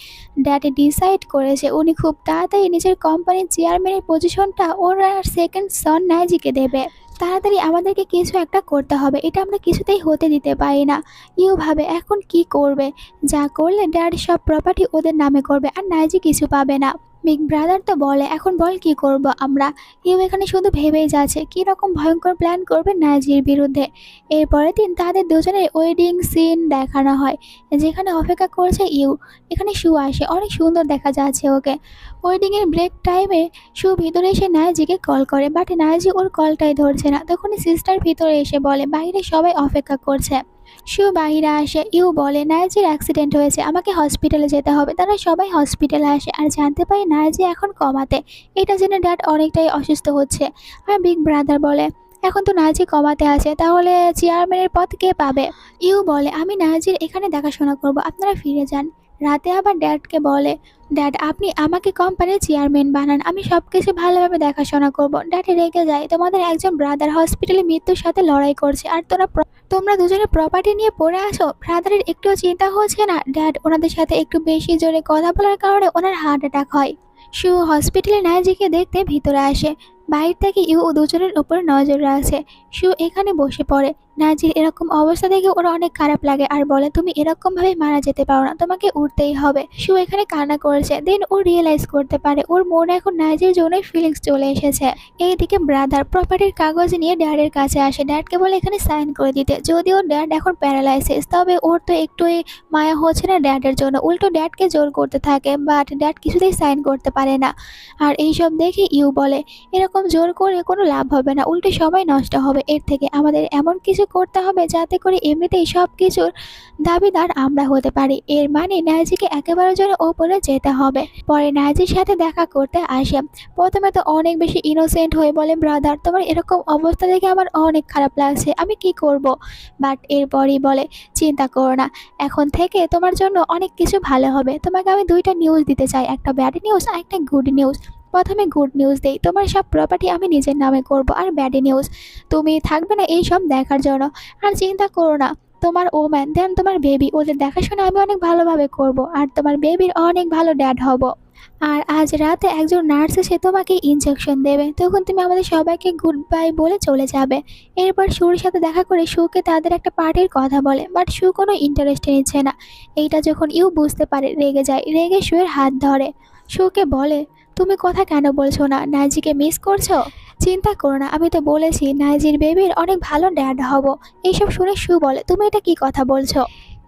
ড্যাডি ডিসাইড করেছে উনি খুব তাড়াতাড়ি নিজের কোম্পানির চেয়ারম্যানের পজিশনটা ওর আর সেকেন্ড সন নাইজিকে দেবে। তাড়াতাড়ি আমাদেরকে কিছু একটা করতে হবে, এটা আমরা কিছুতেই হতে দিতে পারি না। ইউ ভাবে এখন কি করবে, যা করলে ড্যাড সব প্রপার্টি ওদের নামে করবে আর নাইজি কিছু পাবে না। বিগ ব্রাদার তো বলে এখন বল কি করব আমরা। ইউ এখানে শুধু ভেবেই যাচ্ছে কি রকম ভয়ঙ্কর প্ল্যান করবে নাইজির বিরুদ্ধে। এরপরের দিন তাদের দুজনের ওয়েডিং সিন দেখানো হয়, যেখানে অপেক্ষা করছে ইউ। এখানে শু আসে, অনেক সুন্দর দেখা যাচ্ছে ওকে। ওয়েডিংয়ের ব্রেক টাইমে শু ভিতরে এসে নাইজিকে কল করে, বাট নাইজি ওর কলটাই ধরছে না। তখনই সিস্টার ভিতরে এসে বলে বাইরে সবাই অপেক্ষা করছে। শু বাইরে আসে। ইউ বলে নাইজির অ্যাক্সিডেন্ট হয়েছে, আমাকে হসপিটালে যেতে হবে। তারা সবাই হসপিটালে আসে আর জানতে পারে নাইজি এখন কমাতে। এটা জেনে ড্যাড অনেকটাই অসুস্থ হচ্ছে। আর বিগ ব্রাদার বলে এখন তো নাইজি কমাতে আছে, তাহলে চেয়ারম্যানের পদ কে পাবে। ইউ বলে আমি নাইজির এখানে দেখাশোনা করব, আপনারা ফিরে যান। রাতে আবার ড্যাডকে বলে ড্যাড আপনি আমাকে কোম্পানির চেয়ারম্যান বানান, আমি সব কিছু ভালোভাবে দেখাশোনা করব। ড্যাড রেগে যায়, তোমাদের একজন ব্রাদার হসপিটালে মৃত্যুর সাথে লড়াই করছে আর তোমরা দুজনে প্রপার্টি নিয়ে পড়ে আসো। ব্রাদারের একটুও চিন্তা হচ্ছে না। ড্যাড ওনাদের সাথে একটু বেশি জোরে কথা বলার কারণে ওনার হার্ট অ্যাটাক হয়। শু হসপিটালে নাইজিকে দেখতে ভিতরে আসে। বাইরে থেকে ইউ দুজনের উপর নজর রাখছে। শু এখানে বসে পড়ে। নাজির এরকম অবস্থা দেখে ওরা অনেক খারাপ লাগে আর বলে তুমি এরকম ভাবে মারা যেতে পারো না, তোমাকে উঠতেই হবে। শু এখানে কান্না করেছে। দেন ও রিয়েলাইজ করতে পারে ওর মনে এখন নাজির জন্যই ফিলিংস চলে এসেছে। এইদিকে ব্রাদার প্রপার্টির কাগজ নিয়ে ড্যাডের কাছে আসে। ড্যাডকে বলে এখানে সাইন করে দিতে। যদিও ড্যাড এখন প্যারালাইসিস, তবে ওর তো একটুই মায়া হচ্ছে না ড্যাডের জন্য। উল্টো ড্যাডকে জোর করতে থাকে, বাট ড্যাড কিছুতেই সাইন করতে পারে না। আর এইসব দেখে ইউ বলে এরকম জোর করে কোনো লাভ হবে না, উল্টে সবাই নষ্ট হবে। এর থেকে আমাদের এমন কিছু করতে হবে যাতে করে এমনিতেই সব কিছুর দাবিদার আমরা হতে পারি। এর মানে নাইজিকে একেবারে জন্য ওপরে যেতে হবে। পরে নাইজির সাথে দেখা করতে আসে। প্রথমে তো অনেক বেশি ইনোসেন্ট হয়ে বলে ব্রাদার তোমার এরকম অবস্থা দেখে আমার অনেক খারাপ লাগছে, আমি কি করব। বাট এরপরই বলে চিন্তা করো না, এখন থেকে তোমার জন্য অনেক কিছু ভালো হবে। তোমাকে আমি দুইটা নিউজ দিতে চাই, একটা ব্যাড নিউজ আর একটা গুড নিউজ। প্রথমে গুড নিউজ দেই, তোমার সব প্রপার্টি আমি নিজের নামে করব। আর ব্যাড নিউজ, তুমি থাকবে না এই সব দেখার জন্য। আর চিন্তা করো না, তোমার ওম্যান দেন তোমার বেবি ওদের দেখাশোনা আমি অনেক ভালোভাবে করব, আর তোমার বেবির অনেক ভালো ড্যাড হব। আর আজ রাতে একজন নার্স এসে তোমাকে ইনজেকশন দেবে, তখন তুমি আমাদের সবাইকে গুড বাই বলে চলে যাবে। এরপর সুর সাথে দেখা করে সুকে তাদের একটা পার্টির কথা বলে, বাট সু কোনো ইন্টারেস্ট নিচ্ছে না। এইটা যখন ইউ বুঝতে পারে রেগে যায়। রেগে সুয়ের হাত ধরে। সুকে বলে তুমি কথা কেন বলছো না, নাইজিকে মিস করছো। চিন্তা করো না, আমি তো বলেছি নাইজির বেবির অনেক ভালো ড্যাড হব। এইসব শুনে সু বলে তুমি এটা কি কথা বলছো।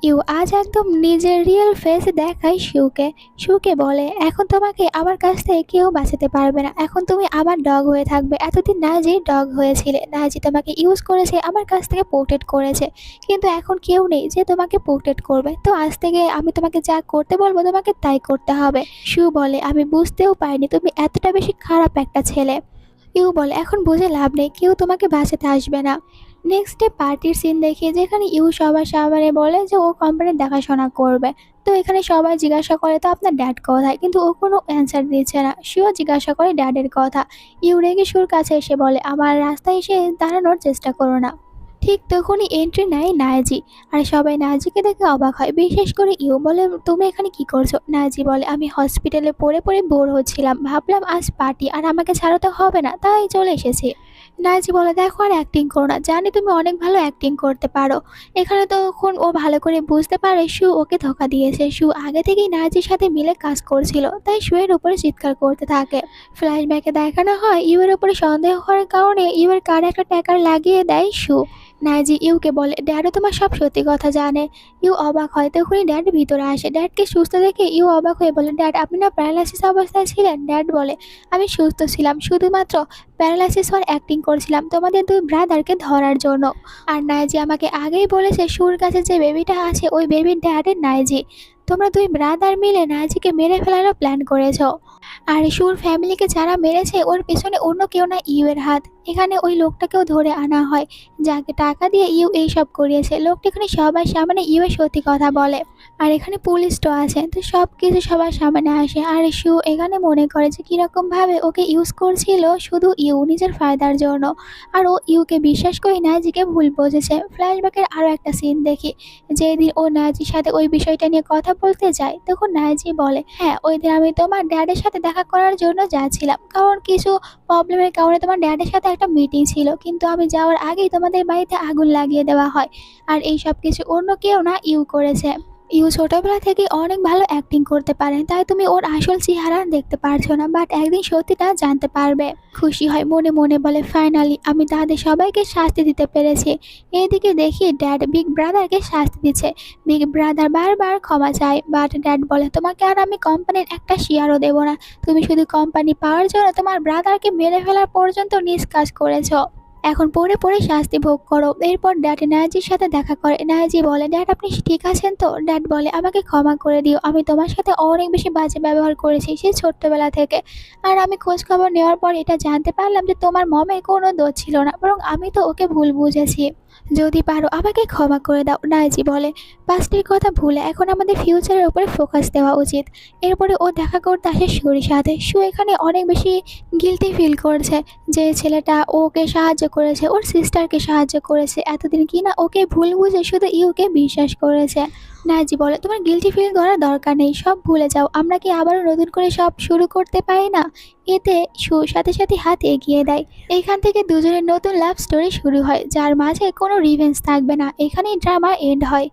ইউ আজ একদম নিজের রিয়েল ফেস দেখায় সুকে। সুকে বলে এখন তোমাকে আমার কাছ থেকে কেউ বাঁচাতে পারবে না, এখন তুমি আমার ডগ হয়ে থাকবে। এতদিন নাইজি ডগ হয়েছিলে, নাইজি তোমাকে ইউজ করেছে, আমার কাছ থেকে প্রোটেক্ট করেছে, কিন্তু এখন কেউ নেই যে তোমাকে প্রোটেক্ট করবে। তো আজ থেকে আমি তোমাকে যা করতে বলবো তোমাকে তাই করতে হবে। সু বলে আমি বুঝতেও পারিনি তুমি এতটা বেশি খারাপ একটা ছেলে। ইউ বলে এখন বুঝে লাভ নেই, কেউ তোমাকে বাঁচাতে আসবে না। নেক্সট ডে পার্টির সিন দেখি, যেখানে ইউ সবার সামনে বলে যে ও কোম্পানির দেখাশোনা করবে। তো এখানে সবাই জিজ্ঞাসা করে তো আপনার ড্যাড কোথায়, কিন্তু ও কোনো অ্যান্সার দিচ্ছে না। সেও জিজ্ঞাসা করে ড্যাডের কথা। ইউ রেগে সুর কাছে এসে বলে আমার রাস্তায় এসে দাঁড়ানোর চেষ্টা করো না। ঠিক তখনই এন্ট্রি নেয় নাইজি, আর সবাই নাইজিকে দেখে অবাক হয়, বিশেষ করে ইউ বলে তুমি এখানে কি করছো। নাইজি বলে আমি হসপিটালে পড়ে পড়ে বোর হচ্ছিলাম, ভাবলাম আজ পার্টি আর আমাকে ছাড়া তো হবে না, তাই চলে এসেছি। নাইজি বলে, দেখো আর অ্যাক্টিং করো না, জানি তুমি অনেক ভালো অ্যাক্টিং করতে পারো। এখানে তখন ও ভালো করে বুঝতে পারে সু ওকে ধোকা দিয়েছে। সু আগে থেকেই নাইজির সাথে মিলে কাজ করছিল, তাই সু এর উপরে চিৎকার করতে থাকে। ফ্ল্যাশব্যাকে দেখানো হয় ইউ এর উপরে সন্দেহ হওয়ার কারণে ইউ এর কানে একটা ট্যাকার লাগিয়ে দেয় সু। নাইজি ইউকে বলে, ড্যাডও তোমার সব সত্যি কথা জানে। ইউ অবাক হয়, তখনই ড্যাড ভিতরে আসে। ড্যাডকে সুস্থ দেখে ইউ অবাক হয়ে বলে, ড্যাড আপনি না প্যারালাইসিস অবস্থায় ছিলেন? ড্যাড বলে, আমি সুস্থ ছিলাম, শুধুমাত্র প্যারালাইসিস হওয়ার অ্যাক্টিং করছিলাম তোমাদের দুই ব্রাদারকে ধরার জন্য। আর নাইজি আমাকে আগেই বলেছে সুর কাছে যে বেবিটা আছে ওই বেবির ড্যাডের নাইজি। তোমরা দুই ব্রাদার মিলে নাইজিকে মেরে ফেলারও প্ল্যান করেছো। আর সুর ফ্যামিলিকে যারা মেরেছে ওর পেছনে অন্য কেউ না, ইউ এর হাত। এখানে ওই লোকটাকেও ধরে আনা হয় যাকে টাকা দিয়ে ইউ এইসব করিয়েছে। লোকটা এখানে সবার সামনে ইউ এর সত্যি কথা বলে। আর এখানে পুলিশও আছে, তো সব কিছু সবার সামনে আসে। আর সু এখানে মনে করে যে কীরকম ভাবে ওকে ইউজ করছিল শুধু ইউ নিজের ফায়দার জন্য। আর ও ইউকে বিশ্বাস করে নাজিকে ভুল বুঝেছে। ফ্ল্যাশব্যাকের আরও একটা সিন দেখি, যেদিন ও নাজির সাথে ওই বিষয়টা নিয়ে কথা বলতে যায়, তখন নাজি বলে, হ্যাঁ ওই দিন আমি তোমার ড্যাডের সাথে দেখা করার জন্য যাচ্ছিলাম, কারণ কিছু প্রবলেমের কারণে তোমার ড্যাডের সাথে একটা মিটিং ছিল, কিন্তু আমি যাওয়ার আগেই তোমাদের বাড়িতে আগুন লাগিয়ে দেওয়া হয়। আর এই সব কিছু অন্য কেউ না, ইউ করেছে। ইউ ছোটবেলা থেকে অনেক ভালো অ্যাক্টিং করতে পারে, তাই তুমি ওর আসল চেহারা দেখতে পারছো না, বাট একদিন সত্যিটা জানতে পারবে। খুশি হয়, মনে মনে বলে, ফাইনালি আমি তাদের সবাইকে শাস্তি দিতে পেরেছি। এদিকে দেখি ড্যাড বিগ ব্রাদারকে শাস্তি দিচ্ছে। বিগ ব্রাদার বারবার ক্ষমা চায়, বাট ড্যাড বলে, তোমাকে আর আমি কোম্পানির একটা শেয়ারও দেবো না। তুমি শুধু কোম্পানি পাওয়ার জন্য তোমার ব্রাদারকে মেরে ফেলার পর্যন্ত নিজ কাজ করেছো। এখন পড়ে পড়ে শাস্তি ভোগ করো। এরপর ড্যাড নায়াজির সাথে দেখা করে। নায়াজি বলে, ড্যাড আপনি ঠিক আছেন তো? ড্যাড বলে, আমাকে ক্ষমা করে দিও, আমি তোমার সাথে অনেক বেশি বাজে ব্যবহার করেছি সেই ছোট্টবেলা থেকে। আর আমি খোঁজ খবর নেওয়ার পর এটা জানতে পারলাম যে তোমার মমের কোনো দোষ ছিল না, বরং আমি তো ওকে ভুল বুঝেছি। যদি পারো আমাকে ক্ষমা করে দাও। নায়াজি বলে, পাস্টের কথা ভুলে এখন আমাদের ফিউচারের উপরে ফোকাস দেওয়া উচিত। এরপরে ও দেখা করতে আসে সুর সাথে। সু এখানে অনেক বেশি গিলটি ফিল করছে যে ছেলেটা ওকে সাহায্য করেছে, ওর সিস্টারকে সাহায্য করেছে, এতদিন কি না ওকে ভুল বুঝে শুধু ইউকে বিশ্বাস করেছে। নাজি বলে, তোমার গিলটি ফিল করার দরকার নেই, সব ভুলে যাও, আমরা কি আবারও নতুন করে সব শুরু করতে পারি না? এতে সাথে সাথে হাত এগিয়ে দেয়। এইখান থেকে দুজনের নতুন লাভ স্টোরি শুরু হয়, যার মাঝে কোনো রিভেঞ্জ থাকবে না। এখানেই ড্রামা এন্ড হয়।